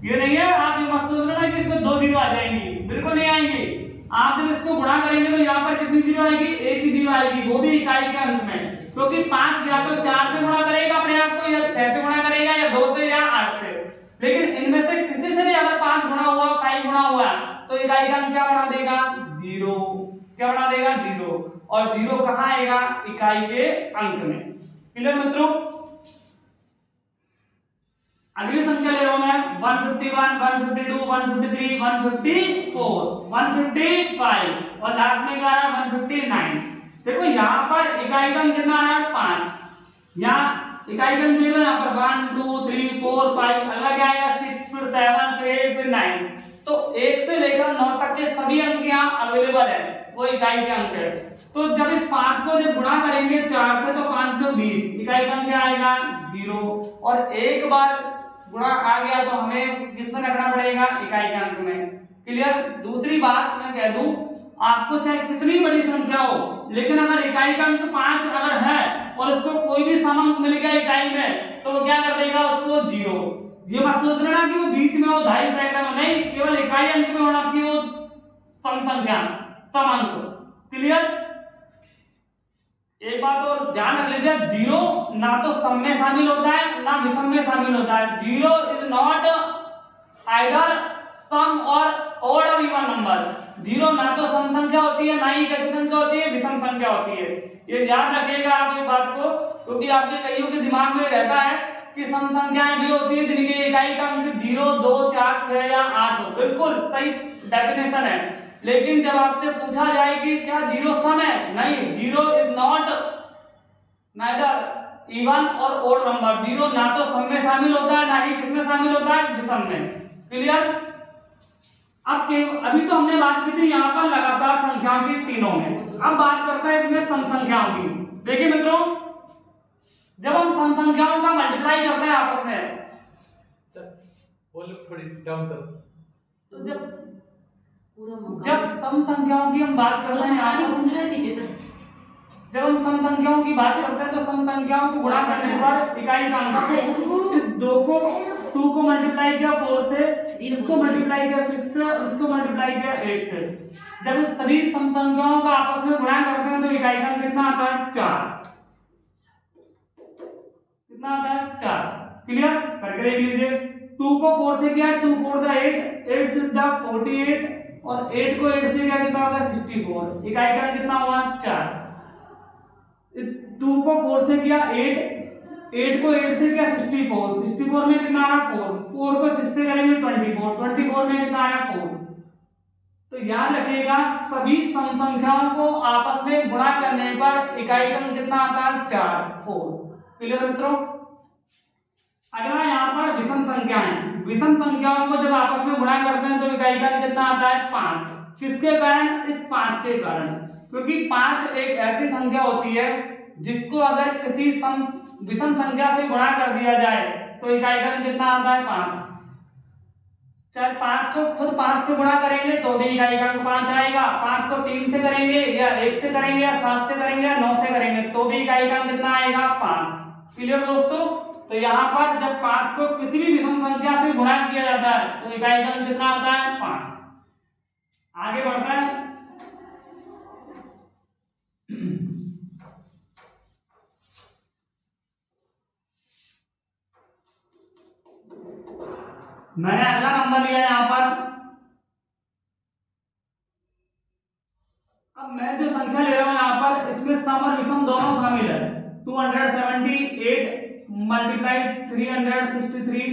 ये नहीं है आप ये मत सोच लेना कि इसमें 2 जीरो आ जाएंगी, बिल्कुल नहीं आएंगी। आप जब इसको गुणा करेंगे तो यहाँ पर कितनी जीरो आएगी, एक ही जीरो आएगी, वो भी इकाई के अंक में, क्योंकि 5 या तो 4 से गुणा करेगा अपने आप को, या 6 से गुणा करेगा, या 2 से, या 8 से। लेकिन इनमें से किसी से भी अगर 5 गुणा हुआ, 5 गुणा हुआ, तो इकाई का अंक क्या बना देगा, 0। क्या बना देगा, 0। और 0 कहाँ आएगा, इकाई के अंक में। क्लियर मित्रों। अगली संख्या ले रहा हूं मैं 151, 152, 153, 154, 155 और लास्ट में 159। देखो यहाँ पर इकाई का अंक कितना आ रहा है, 5। यहाँ इकाई का अंक देख लो, यहाँ पर 1 2 3 4 5, अगला क्या आएगा 6, फिर 7, फिर 8, फिर 9। तो 1 से लेकर 9 तक के सभी अंक यहाँ अवेलेबल है, वो इकाई के अंक है। तो जब इस 5 को जब गुणा करेंगे 4 से, तो 520, इकाई का अंक क्या आएगा, 0। और एक बार गुणा आ गया तो हमें किसमें रखना पड़ेगा, इकाई के अंक में। क्लियर। दूसरी बात मैं कह दूं, आपको चाहे कितनी बड़ी संख्या हो, लेकिन अगर इकाई का अंक 5 अगर है और उसको कोई भी समांक मिल गया इकाई में, तो वो क्या कर देगा, उसको 0। ये मत सोच लेना कि वो बीच में हो, 2.5 सेकंड में, नहीं, केवल इकाई अंक में होना चाहिए वो सम संख्या, समांक। क्लियर। एक बात और ध्यान रख लीजिए, 0 ना तो सम में शामिल होता है ना विषम में शामिल होता है। 0 इज नॉट आइदर सम और ऑड और इवन नंबर। 0 ना तो सम संख्या होती है, ना ही कैसी संख्या होती है, विषम संख्या होती है। ये याद रखिएगा आप इस बात को, क्योंकि आपके कईयों के दिमाग में रहता है कि सम संख्याएं भी होती है जिनकी इकाई का अंक 0, 2, 4, 6 या 8 हो। बिल्कुल सही डेफिनेशन है। लेकिन जब आपसे पूछा जाए कि क्या 0 सम है, नहीं, 0 इज नॉट नाइदर इवन और ओड नंबर। 0 ना तो सम में शामिल होता है, ना ही किसमें शामिल होता है, विषम में। क्लियर। अब अभी तो हमने बात की थी यहाँ पर लगातार संख्याओं की तीनों में, अब बात करते हैं इसमें सम संख्याओं की। देखिए मित्रों, जब हम सम संख्याओं का मल्टीप्लाई करते हैं आपस में, सर बोलो थोड़ी डाउन करो, तो जब सम संख्याओं की हम बात करते हैं यहाँ पर, जब हम सम संख्याओं की बात करते हैं तो सम संख्याओं को गुणा करने पर इकाई का अंक, इस 2 को मल्टीप्लाई किया 4 से, इसको मल्टीप्लाई किया 6 से, उसको मल्टीप्लाई किया 8 से। जब इस सभी सम संख्याओं का आपस में गुणा करते हैं तो इकाई का अंक कितना आता है, 4। कितना आता है, 4। क्लियर। करके देख लीजिए, 2 को 4 से किया, 2 4 द 8, 8 6 द 48, और 8 को 8 से क्या कितना होगा, 64। इकाई का अंक कितना हुआ, 4। 2 को 4 से किया 8, 8 को 8 से किया 64, 64 में कितना आ रहा, 4, 4 को 6 से करेंगे 24, 24 में कितना आ रहा, 4। तो याद रखिएगा, सभी सम संख्याओं को आपस में गुणा करने पर इकाई का अंक कितना आता है, 4, 4। क्लियर मित्रों। अगला यहाँ पर विषम संख्याएं। विषम संख्याओं को जब आपस में गुणा करते हैं तो इकाई का अंक कितना आता है, 5। किसके कारण, इस 5 के कारण, क्योंकि 5 एक ऐसी संख्या होती है जिसको अगर किसी विषम संख्या से गुणा कर दिया जाए तो इकाई का अंक कितना आता है, 5। चाहे 5 को खुद 5 से गुणा करेंगे तो भी इकाई का अंक 5 आएगा, 5 को 3 से करेंगे या 1 से करेंगे या 7 से करेंगे या 9 से करेंगे तो भी इकाई का अंक कितना आएगा, 5। क्लियर दोस्तों। तो यहाँ पर जब 5 को किसी भी विषम संख्या से गुणा किया जाता है तो इकाई का अंक कितना आता है, 5। आगे बढ़ता है। मैंने अगला नंबर लिया यहाँ पर। अब मैं जो संख्या ले रहा हूं यहाँ पर, इसमें सम और विषम दोनों शामिल है। 278 मल्टीप्लाई 363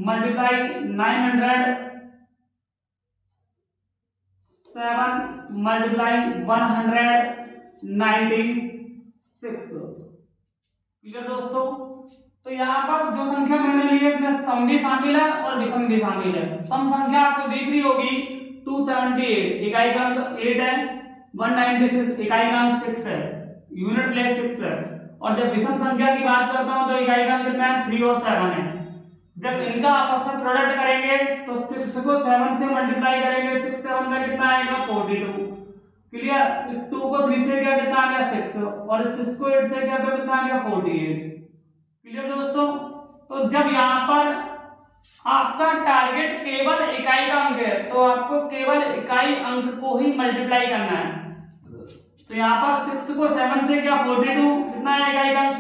मल्टीप्लाई 907 मल्टीप्लाई 196। क्लियर दोस्तों। तो यहाँ पर जो संख्या मैंने ली है इसमें सम भी शामिल है और विषम भी शामिल है। सम संख्या आपको दिख रही होगी 278, इकाई का अंक 8 है, 196 इकाई का अंक 6 है, यूनिट प्लेस 6 है। और जब विषम संख्या की बात करता हूं तो इकाई का अंक कितना है, 3 और 7 है। जब इनका आपस में प्रोडक्ट करेंगे तो 6 को 7 से मल्टीप्लाई करेंगे, 6 7 का कितना आएगा, 42। क्लियर। 2 को 3 से क्या कितना आ गया, 6, और 6 को 8 से क्या तो कितना आ गया, 48। क्लियर दोस्तों। तो जब यहाँ पर आपका टारगेट केवल इकाई का अंक है, तो आपको केवल इकाई अंक को ही मल्टीप्लाई करना है। तो यहाँ पर 6 को 7 से किया 42, कितना है इकाई का अंक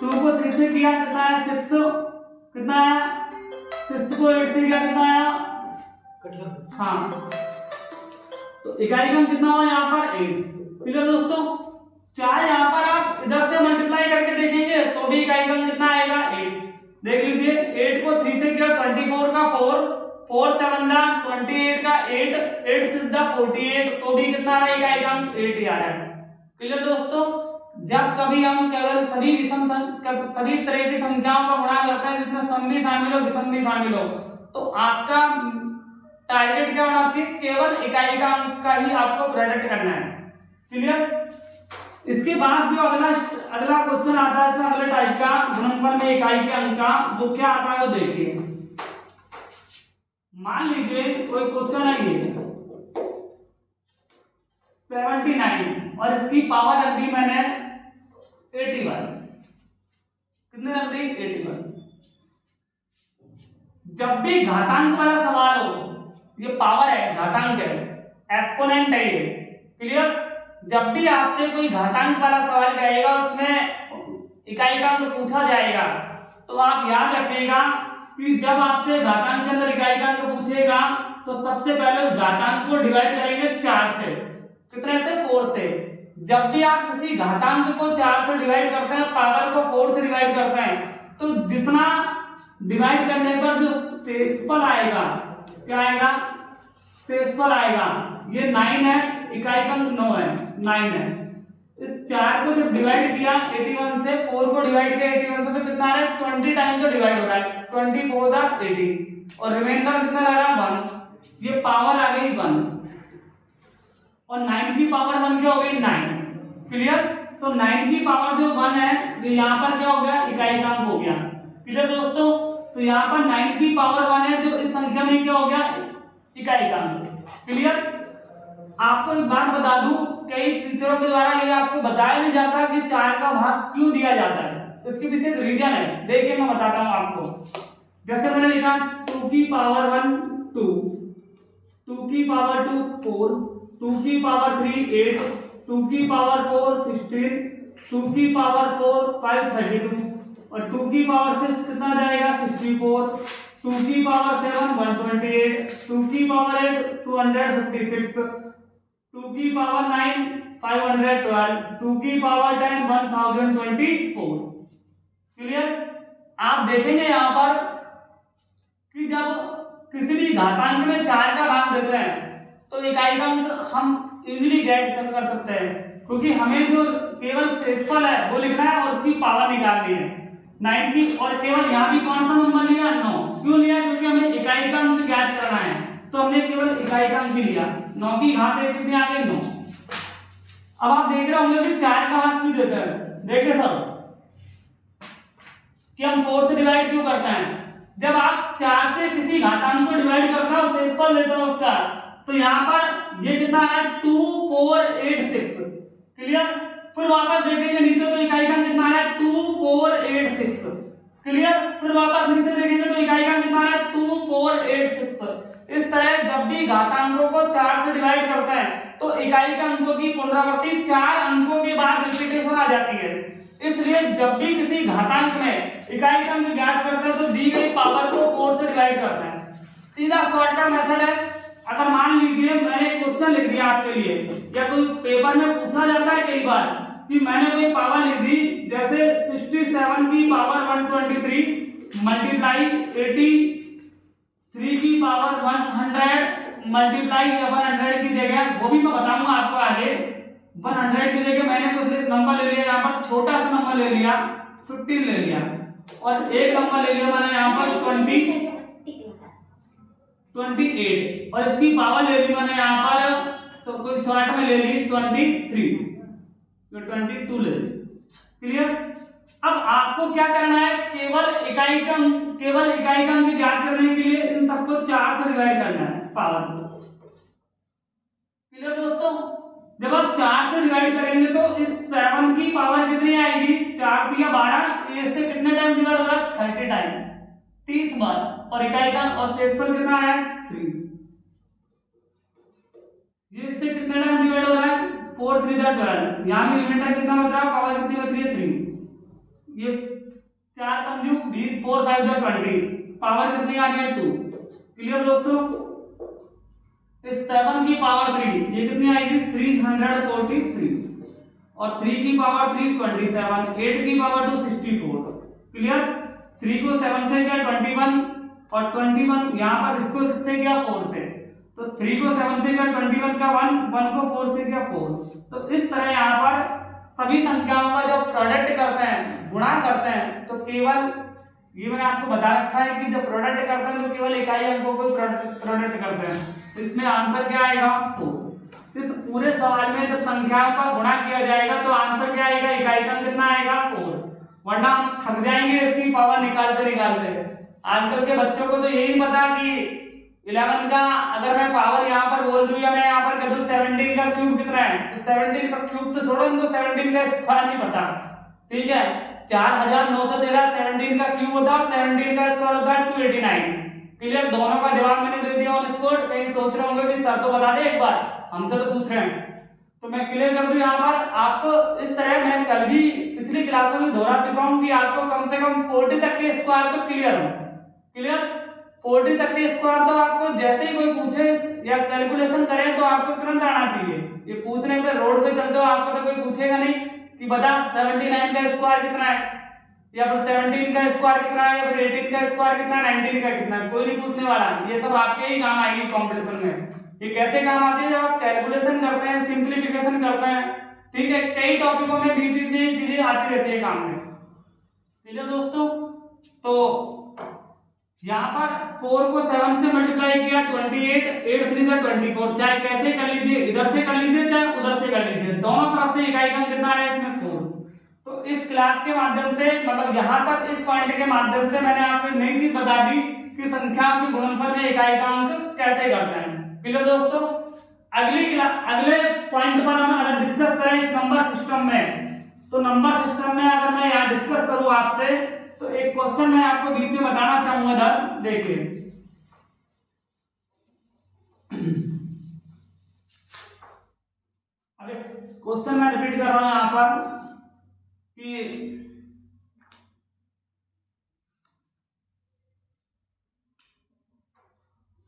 2 को 3 से किया कितना है 6, कितना है 6 को 8 से किया कितना आया, हाँ, तो इकाई का अंक कितना हुआ यहाँ पर 8। क्लियर दोस्तों, चाहे यहाँ पर आप इधर से मल्टीप्लाई करके देखेंगे तो भी इकाई का अंक कितना आएगा 8। देख लीजिए 8 को 3 से किया 24 का 4, 4 7 दा 28 का 8, 8 6 दा 48, तो भी कितना आ रहा है इकाई का अंक 8 ही आ रहा है। क्लियर दोस्तों, जब कभी हम केवल सभी तरह की संख्याओं का गुणा करते हैं जिसमें सम भी शामिल हो विषम भी शामिल हो, तो आपका टारगेट क्या होना चाहिए, केवल इकाई का अंक का ही आपको प्रोडक्ट करना है। क्लियर, इसके बाद जो अगला क्वेश्चन आता है इसमें अगले टाइप का गुणनफल में इकाई के अंक का, वो क्या आता है वो देखिए। मान लीजिए कोई क्वेश्चन है ये 79 और इसकी पावर रख दी मैंने 81, कितने रख दी 81। जब भी घातांक वाला सवाल हो, ये पावर है घातांक है, एक्सपोनेंट है ये। क्लियर, जब भी आपसे कोई घातांक वाला सवाल करेगा उसमें इकाई का अंक पूछा जाएगा, तो आप याद रखिएगा कि जब आपसे घातांक के अंदर इकाई का अंक पूछेगा तो सबसे पहले उस घातांक को डिवाइड करेंगे 4 से, कितने से 4 से। जब भी आप किसी घातांक को 4 से डिवाइड करते हैं, पावर को 4 से डिवाइड करते हैं, तो जितना डिवाइड करने पर जो शेषफल आएगा, क्या आएगा, शेषफल आएगा, ये 9 है, इकाई का अंक 9 है, 9 है। इस 4 को जब डिवाइड किया 81 से, 4 को डिवाइड किया 81 से, तो कितना आ रहा है 20 टाइम्स जो डिवाइड हो रहा है, 24 दा 80, और रिमाइंडर कितना लग रहा है 1, ये पावर आ गई 1, और 9 की पावर 1 क्या हो गई 9। क्लियर, तो 9 की पावर जो 1 है, तो यहाँ पर क्या हो गया, इकाई का अंक हो गया। क्लियर दोस्तों, तो यहाँ पर 9 की पावर 1 है, जो इस संख्या में क्या हो गया, इकाई का अंक। क्लियर, आपको एक बात बता दूं, कई टीचरों के द्वारा ये आपको बताया नहीं जाता कि 4 का भाग क्यों दिया जाता है, इसके पीछे एक रीजन है। देखिए मैं बताता हूं आपको। जैसे मैंने लिखा 2 की पावर 1 2, 2 की पावर 2 4, 2 की पावर 3 8, 2 की पावर 4 16, 2 की पावर 4 5 32, और 2 की पावर 6 कितना जाएगा 64, 2 की पावर 7 128, 2 की पावर 8 256, 2 की पावर 9 512, 2 की पावर 10 1024। क्लियर, आप देखेंगे यहाँ पर कि जब किसी भी घातांक में 4 का भाग देते हैं तो इकाई का अंक हम इजीली गेट कर सकते हैं, क्योंकि हमें जो केवल शेषफल है वो लिखना है और उसकी पावर निकालनी है 9 की। और केवल यहाँ भी कौन सा नंबर लिया 9, क्यों लिया, क्योंकि हमें इकाई का अंक ज्ञात करना है, तो हमने केवल इकाई का अंक लिया। 9 की घात 1 कितनी आ गई 9। अब आप देख रहे होंगे कि 4 का भाग क्यों देते हैं, देखिए सब कि हम 4 से डिवाइड क्यों करते हैं। जब आप 4 से किसी घातांक को डिवाइड करते हो, शेषफल लेते हो उसका, तो यहाँ पर ये कितना है 2486। क्लियर, फिर वापस देखेंगे नीचे तो इकाई का कितना है 2486। क्लियर, फिर वापस नीचे देखेंगे तो इकाई का कितना है 2486। इस तरह जब भी घातांकों को 4 से डिवाइड करते हैं तो इकाई के अंकों की पुनरावृत्ति 4 अंकों के बाद रिपीटेशन आ जाती है। इसलिए जब भी किसी घातांक में इकाई का अंक ज्ञात करते हैं तो दी गई पावर को 4 से डिवाइड करते हैं। सीधा शॉर्टकट मेथड है। अगर मान लीजिए मैंने क्वेश्चन लिख दिया आपके लिए, या कोई पेपर में पूछा जाता है कई बार कि मैंने कोई पावर लिख दी, जैसे 67 की पावर 123 मल्टीप्लाई 83 की पावर 100 मल्टीप्लाई 100 की जगह, वो भी मैं बताऊंगा आपको आगे, 100 की जगह मैंने कुछ नंबर ले लिया, यहाँ पर छोटा सा नंबर ले लिया 15 ले लिया, और एक नंबर ले लिया मैंने यहाँ पर 28, और इसकी पावर ले ली मैंने यहाँ पर कोई शॉर्ट में ले ली 23, तो 22 ले ली। क्लियर, अब आपको क्या करना है, केवल इकाई का अंक ज्ञात करने के लिए इन सबको 4 से डिवाइड करना है पावर को। क्लियर दोस्तों, जब आप 4 से डिवाइड करेंगे तो इस 7 की पावर कितनी आएगी, 4 दिया 12, इससे कितने टाइम डिवाइड हो रहा है 30 टाइम। 30 बार, और इकाई का और सेक्शन कितना है 3। ये इससे कितने टाइम डिवाइड हो रहा है 4 3 12। यहाँ भी रिमाइंडर कितना बच रहा है, पावर कितनी बच रही है 3। ये 4 पंजू 20 4 5 20, पावर कितनी आ रही है 2। क्लियर दोस्तों। इस 7 की पावर 3 ये कितनी आएगी 343, और 3 की पावर 3 27, 8 की पावर 2 64। क्लियर। 3 को 7 से किया 21, और 21 यहाँ पर इसको किससे किया 4 से, तो 3 को 7 से किया 21 का 1, 1 को 4 से किया 4। तो इस तरह यहाँ पर सभी संख्याओं का जब प्रोडक्ट करते हैं, गुणा करते हैं, तो केवल ये मैंने आपको बता रखा है कि जब प्रोडक्ट करते हैं तो केवल इकाई अंकों को प्रोडक्ट करते हैं। तो इसमें आंसर क्या आएगा 4। इस पूरे सवाल में जब संख्याओं का गुणा किया जाएगा तो आंसर क्या आएगा, इकाई का कितना आएगा 4, वरना हम थक जाएंगे इसकी पावर निकालते। आजकल के बच्चों को तो यही पता कि 11 का अगर मैं पावर यहाँ पर बोल दूं या मैं यहाँ पर कह दूं 17 का क्यूब कितना है, तो 17 का क्यूब तो छोड़ो, इनको 17 का स्क्वायर नहीं पता। ठीक है, 4913 17 का क्यूब होता है और 17 का स्क्वायर होता है 289। क्लियर। दोनों का जवाब मैंने दे दिया ऑन स्पॉट। कहीं सोच रहे होंगे कि सर तो बता दे एक बार, हमसे तो पूछ रहे हैं, तो मैं क्लियर कर दूं यहाँ पर आपको। इस तरह मैं कल भी पिछली क्लासों में दोहरा चुका हूँ कि आपको कम से कम 40 तक के स्क्वायर तो क्लियर हो। क्लियर। 40 तक के स्क्वायर तो आपको जैसे ही कोई पूछे या कैलकुलेशन करें तो आपको तुरंत आना चाहिए। ये पूछने पे रोड पे चलते हो आपको तो कोई पूछेगा नहीं कि बता 79 का स्क्वायर कितना है, या फिर 17 का स्क्वायर कितना है, या फिर 18 का स्क्वायर कितना है, 19 का कितना है, कोई नहीं पूछने वाला। ये सब आपके ही काम आएगी कंपटीशन में। ये कैसे काम आती है, जब आप कैलकुलेशन करते हैं, सिंप्लीफिकेशन करते हैं। ठीक है, कई टॉपिकों में बीच बीच में चीजें आती रहती है काम में। क्लियर दोस्तों। तो यहाँ पर 4 को 7 से मल्टीप्लाई किया 28, 8 3 से 24। चाहे कैसे कर लीजिए, इधर से कर लीजिए चाहे उधर से कर लीजिए, दोनों तरफ से इकाई का कितना है इसमें 4। तो इस क्लास के माध्यम से, मतलब यहाँ तक इस पॉइंट के माध्यम से मैंने आपको नई चीज बता दी कि संख्याओं के गुणनफल में इकाई का अंक कैसे करते हैं। क्लियर दोस्तों। अगले पॉइंट पर हम अगर डिस्कस करें नंबर सिस्टम में, तो नंबर सिस्टम में अगर मैं यहाँ डिस्कस करूँ आपसे, तो एक क्वेश्चन मैं आपको बीच में बताना चाहूंगा। इधर देखिए, अबे क्वेश्चन मैं रिपीट कर रहा हूं यहाँ पर कि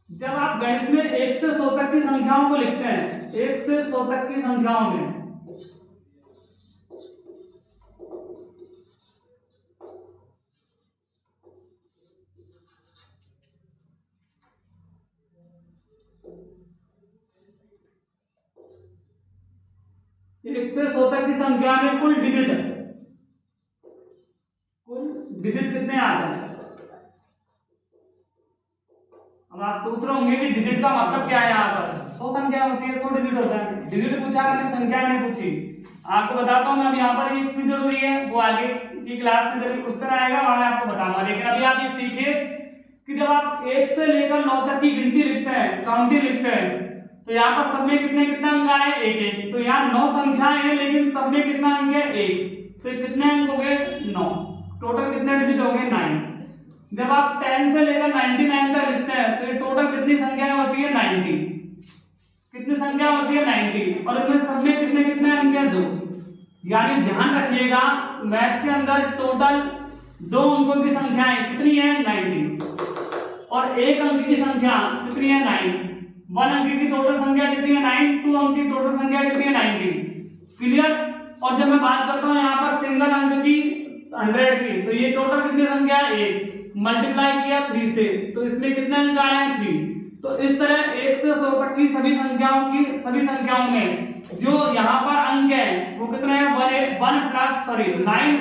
जब आप गणित में 1 से 100 तक की संख्याओं को लिखते हैं, 1 से 100 तक की संख्याओं में एक से 100 तक की संख्या में कुल डिजिट कितने आते हैं। अब आप सोच रहे होंगे कि डिजिट का मतलब क्या है। यहाँ पर 100 संख्या होती है, 100 डिजिट होता है। डिजिट पूछा, मैंने संख्या नहीं पूछी। आपको बताता हूँ मैं अब यहाँ पर ये क्यों जरूरी है, वो आगे की क्लास में जब क्वेश्चन आएगा वहां मैं आपको बताऊंगा। लेकिन अभी आप ये सीखिए कि जब आप 1 से लेकर 9 तक की गिनती लिखते हैं, काउंटिंग लिखते हैं, तो यहाँ पर सब में कितने अंक आ रहे हैं 1 1। तो यहाँ 9 संख्याएं हैं लेकिन सब में कितना अंक है 1। तो कितने अंक हो गए 9। टोटल कितने डिजिट हो गए 9। जब आप 10 से लेकर 99 तक लिखते हैं तो ये टोटल कितनी संख्याएं होती है 90। कितनी संख्या होती है 90, और इनमें सब में कितने अंक है 2। यानी ध्यान रखिएगा मैथ के अंदर टोटल 2 अंकों की संख्याएं कितनी है 90, और 1 अंक की संख्या कितनी है 9। 1 अंक की टोटल संख्या कितनी है 9, 2 अंक की टोटल संख्या कितनी है 90। क्लियर। और जब मैं बात करता हूँ यहाँ पर सिंगल अंक की 100 की, तो ये टोटल कितनी संख्या है 1, मल्टीप्लाई किया 3 से, तो इसमें कितने अंक आ रहे हैं 3। तो इस तरह 1 से 100 तक की सभी संख्याओं में जो यहाँ पर अंक है वो कितने हैं 9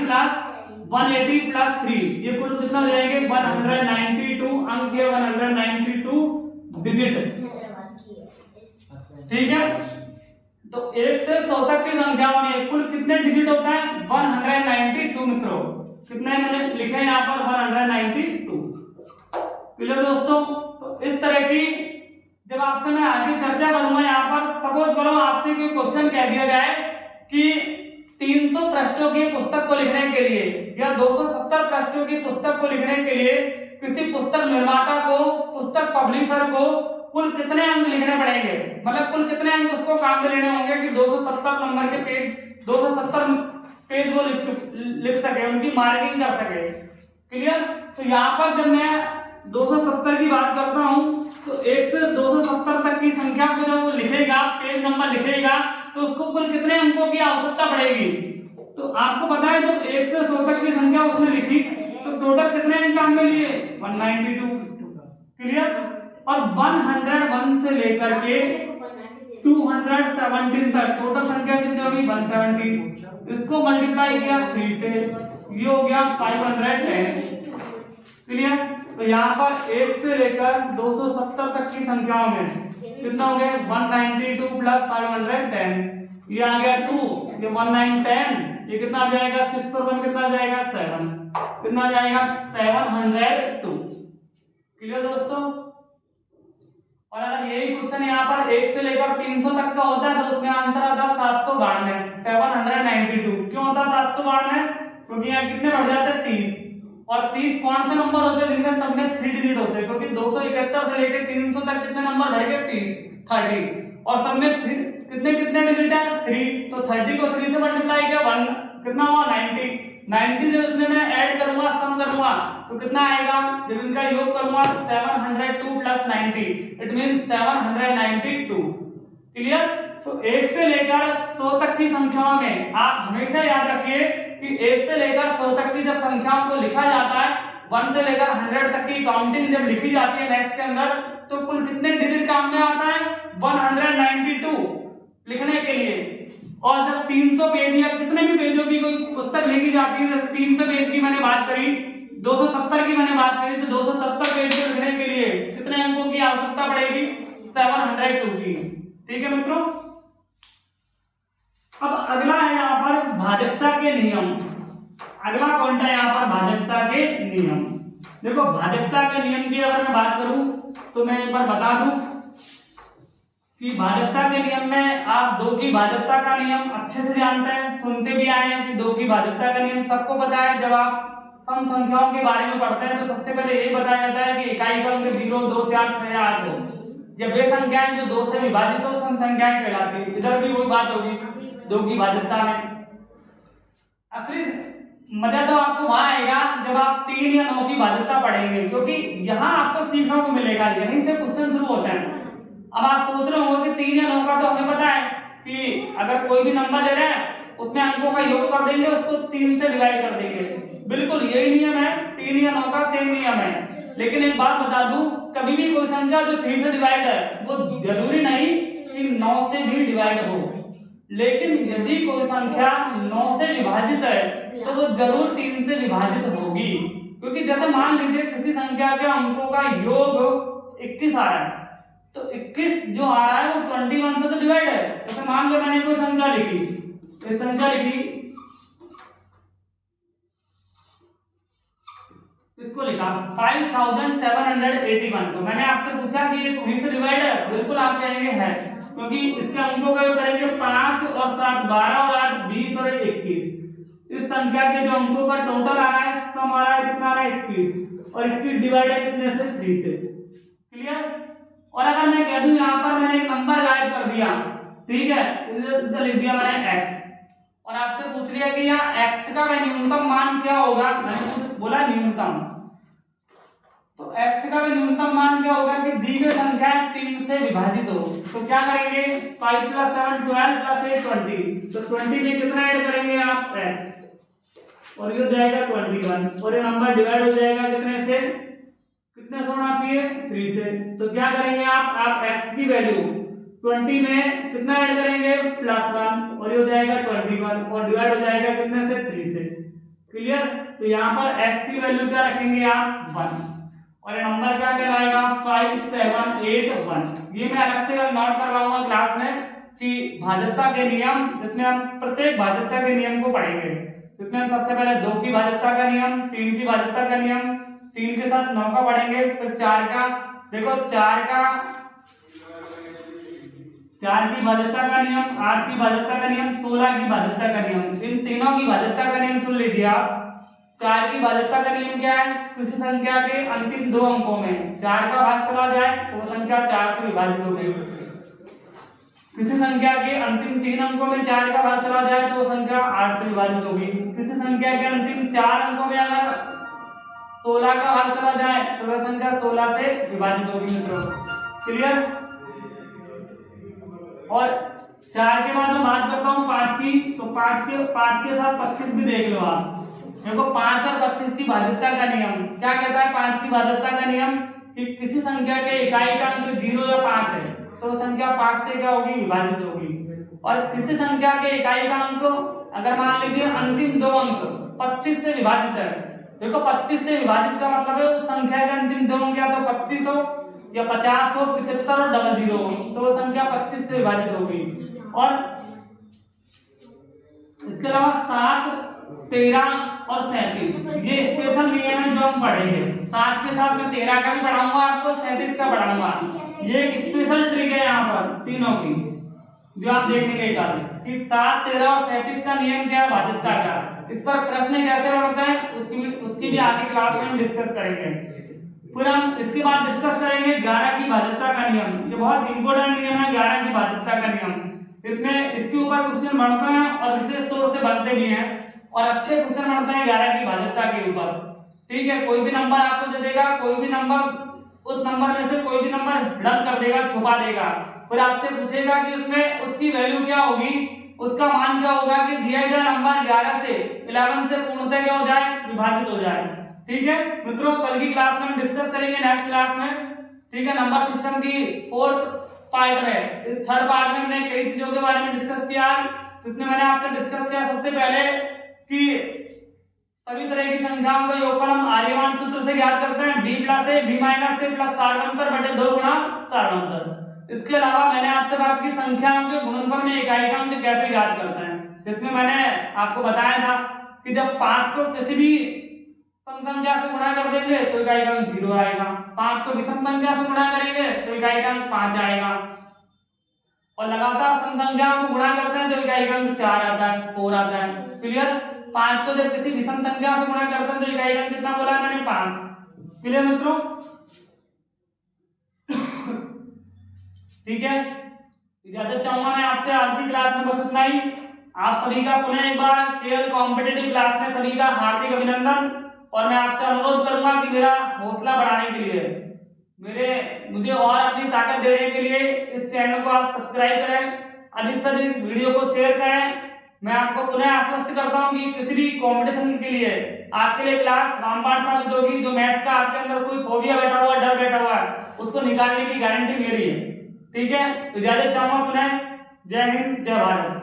प्लस 180 प्लस 3, ये कुल कितना हो जाएंगे 192 अंक है, 192 डिजिट। ठीक है। तो 1 से 100 तक की संख्याओं में कुल कितने डिजिट होता है 192 मित्रों। कितने मैंने लिखे हैं यहाँ पर 192। क्लियर दोस्तों। तो इस तरह की जब आपसे मैं आगे चर्चा करूंगा, यहाँ पर सपोज करो आपसे कोई क्वेश्चन कह दिया जाए कि 300 पृष्ठों की पुस्तक को लिखने के लिए या 270 पृष्ठों की पुस्तक को लिखने के लिए किसी पुस्तक निर्माता को, पुस्तक पब्लिशर को कुल कितने अंक लिखने पड़ेंगे, मतलब कुल कितने अंक उसको काम में लेने होंगे कि 270 नंबर के पेज, 270 पेज वो लिख सके, उनकी मार्किंग कर सके। क्लियर। तो यहाँ पर जब मैं 270 की बात करता हूँ तो 1 से 270 तक की संख्या को जब वो लिखेगा, पेज नंबर लिखेगा, तो उसको कुल कितने अंकों की आवश्यकता पड़ेगी। तो आपको पता है जब 1 से 100 तक की संख्या उसने लिखी तो टोटल कितने अंक काम में लिए 192। क्लियर। और 101 से लेकर के 217 तक टोटल संख्या कितनी होगी 170। इसको मल्टीप्लाई किया 3 से, ये हो गया 510। क्लियर। तो यहाँ पर 1 से लेकर 270 तक की संख्याओं में कितना हो गया 192 प्लस 510, ये आ गया 2, ये 1910, ये कितना आ जाएगा 6 और 1 कितना आ जाएगा 7, कितना आ जाएगा 702। क्लियर दोस्तों। और अगर यही क्वेश्चन यहाँ पर 1 से लेकर 300 तक का होता है तो उसमें आंसर आता है 792, 792। क्यों होता है 792? क्योंकि यहाँ कितने बढ़ जाते हैं 30, और 30 कौन से नंबर होते हैं जिनमें सब में 3 डिजिट होते हैं, क्योंकि 271 से लेकर 300 तक कितने नंबर बढ़ गए 30, और सब में कितने डिजिट है 3, तो 30 को 3 से मल्टीप्लाई किया 1 कितना हुआ 90 जब इसमें मैं ऐड करूंगा, सम करूंगा तो कितना आएगा, जब इनका योग करूंगा 702 प्लस 90, इट मीन 792। क्लियर। तो 1 से लेकर 100 तक की संख्याओं में आप हमेशा याद रखिए कि 1 से लेकर 100 तक की जब संख्याओं को लिखा जाता है, 1 से लेकर 100 तक की काउंटिंग जब लिखी जाती है मैथ्स के अंदर, तो कुल कितने डिजिट काम में आता है 192 लिखने के लिए। और जब 300 पेज या कितने भी पेजों की कोई पुस्तक लिखी जाती है, जैसे 300 पेज की मैंने बात करी, 270 की मैंने बात करी, तो 270 पेज को लिखने के लिए कितने अंकों की आवश्यकता पड़ेगी 702 की। ठीक है मित्रों। अब अगला है यहाँ पर भाजकता के नियम। अगला पॉइंट है यहाँ पर भाजकता के नियम। देखो भाजकता के नियम की अगर मैं बात करूं तो मैं एक बार बता दूं कि भाजकता के नियम में आप 2 की भाजकता का नियम अच्छे से जानते हैं, सुनते भी आए हैं कि 2 की भाजकता का नियम सबको पता है। जब आप सम संख्याओं के बारे में पढ़ते हैं तो सबसे पहले यही बताया जाता है कि इकाई क्रम के 0, 2, 4, 6 या 8 हो। जब वे संख्याएं जो 2 से विभाजित हो सम संख्याएं कहलाती है। इधर भी वही बात होगी 2 की भाजकता में। असली मजा तो आपको वहां आएगा जब आप 3 या 9 की भाजकता पढ़ेंगे, क्योंकि यहाँ आपको सीखने को मिलेगा, यहीं से क्वेश्चन शुरू होते हैं। अब आप सोच रहे होंगे कि 3 या 9 का तो हमें पता है कि अगर कोई भी नंबर दे रहे हैं उसमें अंकों का योग कर देंगे, उसको 3 से डिवाइड कर देंगे। बिल्कुल यही नियम है, 3 या 9 का सेम नियम है। लेकिन एक बात बता दूं, कभी भी कोई संख्या जो 3 से डिवाइड है वो जरूरी नहीं कि 9 से भी डिवाइड हो, लेकिन यदि कोई संख्या 9 से विभाजित है तो वो जरूर 3 से विभाजित होगी। क्योंकि जैसे मान लीजिए किसी संख्या के अंकों का योग 21 आ रहा है, तो 21 जो आ रहा है वो 21 से तो डिवाइड है। जैसे मान लो मैंने कोई संख्या लिखी, ये संख्या लिखी, इसको लिखा 5781, तो मैंने आपसे पूछा कि ये 3 से डिवाइड है, बिल्कुल आप कहेंगे है, क्योंकि इसके अंकों का योग करेंगे 5 और 7 12 और 8 20 और 21। इस संख्या के जो अंकों का टोटल आ रहा है सम आ रहा है कितना आ रहा है 21, और 21 डिवाइड है कितने से 3 से। क्लियर। और अगर मैं कह दूं यहाँ पर मैंने एक नंबर गायब कर दिया, ठीक है, इधर लिख दिया मैंने x, और आपसे पूछ लिया कि यहाँ x का न्यूनतम मान क्या होगा, मैंने बोला न्यूनतम, तो x का न्यूनतम मान क्या होगा कि दी गई संख्या 3 से विभाजित हो। तो क्या करेंगे 5 + 7 12 + 8 20, तो 20 में कितना ऐड करेंगे आप x, और ये हो जाएगा 21, और ये नंबर डिवाइड हो जाएगा कितने से, कितने से होना चाहिए 3 से। तो क्या करेंगे आप x की वैल्यू 20 में कितना ऐड करेंगे +1, और ये हो जाएगा 21, और डिवाइड हो जाएगा कितने से 3 से। क्लियर। तो यहाँ पर x की वैल्यू क्या रखेंगे आप 1, और ये नंबर क्या कहलाएगा 5781। ये मैं अलग से नोट करवाऊंगा क्लास में कि भाजकता के नियम, जिसमें हम प्रत्येक भाजकता के नियम को पढ़ेंगे, जिसमें हम सबसे पहले 2 की भाजकता का नियम, 3 की भाजकता का नियम, 3 के साथ 9 का पढ़ेंगे, फिर 4 का, देखो 4 की भाजकता का नियम, 8 की भाजकता का नियम, 16 की भाजकता का नियम, इन तीनों की भाजकता का नियम सुन लीजिए आप। 4 की भाज्यता का नियम क्या है? किसी संख्या के अंतिम 2 अंकों में 4 का भाग चला जाए तो वो संख्या 4 से विभाजित होगी। किसी संख्या के अंतिम 3 अंकों में 4 का भाग चला जाए तो वो संख्या 8 से विभाजित होगी। किसी संख्या के अंतिम 4 अंकों में अगर 16 का भाग चला जाए तो वह संख्या 16 से विभाजित होगी मित्रों। क्लियर? और 4 के बाद मैं बात करता हूँ 5 की, तो 5 के साथ 25 भी देख लो आप। देखो 5 और 25 की भाज्यता का नियम क्या कहता है? 5 की भाज्यता का नियम कि किसी संख्या के इकाई का अंक 0 या 5 है तो संख्या 5 से क्या होगी? विभाजित होगी। और किसी संख्या के इकाई का अंक अगर मान लीजिए अंतिम 2 अंक 25 से विभाजित है, देखो 25 से विभाजित का मतलब है उस संख्या के अंतिम 2 अंक या तो 25 हो या 50 हो, 75 और 00 हो, तो वो संख्या 25 से विभाजित होगी। और इसके अलावा 7, 13 और 37 ये स्पेशल नियम है जो हम पढ़ेंगे। 7 के साथ मैं 13 का भी पढ़ाऊंगा आपको, 37 का पढ़ाऊंगा। ये एक स्पेशल ट्रिक है यहाँ पर तीनों की जो आप देखेंगे कल कि 7, 13 और 37 का नियम क्या है भाज्यता का। इस पर प्रश्न कैसे बनता है उसकी भी आगे क्लास में हम डिस्कस करेंगे। फिर हम इसके बाद डिस्कस करेंगे 11 की भाज्यता का नियम। ये बहुत इंपॉर्टेंट नियम है 11 की भाज्यता का नियम। इसमें इसके ऊपर क्वेश्चन बनते हैं और विशेष तौर से बनते भी हैं और अच्छे क्वेश्चन बनते हैं 11 की भाज्यता के ऊपर। ठीक है, कोई भी नंबर आपको दे देगा, कोई भी नंबर उस नंबर में से कोई भी नंबर हिडन कर देगा, छुपा देगा, फिर आपसे पूछेगा कि उसमें उसकी वैल्यू क्या होगी, उसका मान क्या होगा कि दिया गया नंबर 11 से 11 से पूर्णतः क्या हो जाए? विभाजित हो जाए। ठीक है मित्रों, कल की क्लास में हम डिस्कस करेंगे नेक्स्ट क्लास में। ठीक है, नंबर सिस्टम की 4th पार्ट में। इस 3rd पार्ट में हमने कई चीजों के बारे में डिस्कस किया है। इसमें मैंने आपसे डिस्कस किया सबसे पहले कि सभी तरह की संख्याओं का योगफल हम आर्यमान सूत्र से ज्ञात करते हैं, b plus a b minus a plus सारवंतर बटे 2 गुणा सारवंतर। इसके अलावा मैंने आपसे बात की संख्याओं के गुणनफल में इकाई का अंक कैसे ज्ञात करते हैं, जिसमें मैंने आपको बताया था कि जब 5 को किसी भी सम संख्या से गुणा कर देंगे तो इकाई का अंक 0 आएगा, 5 को विषम संख्या से गुणा करेंगे तो इकाई का अंक 5 आएगा, और लगातार सम संख्याओं को गुणा करते हैं तो इकाई का अंक 4 आता है, 4 आता है। क्लियर? 5 को जब किसी विषम संख्या से गुणा करते हैं तो इकाई का अंक कितना बोला मैंने? 5। क्लियर मित्रों? ठीक है, इजाजत चाहूंगा मैं आपसे आज की क्लास में, बस इतना ही। आप सभी का पुनः एक बार केएल कॉम्पिटिटिव क्लास में सभी का हार्दिक अभिनंदन, और मैं आपसे अनुरोध करूंगा कि मेरा हौसला बढ़ाने के लिए, मुझे और अपनी ताकत देने के लिए इस चैनल को आप सब्सक्राइब करें, अधिक से अधिक वीडियो को शेयर करें। मैं आपको पुनः आश्वस्त करता हूं कि किसी भी कंपटीशन के लिए आपके लिए क्लास रामबाण साबित होगी। जो मैथ का आपके अंदर कोई फोबिया बैठा हुआ है, डर बैठा हुआ है, उसको निकालने की गारंटी मेरी है। ठीक है, इजाजत चाहूंगा पुनः। जय हिंद, जय भारत।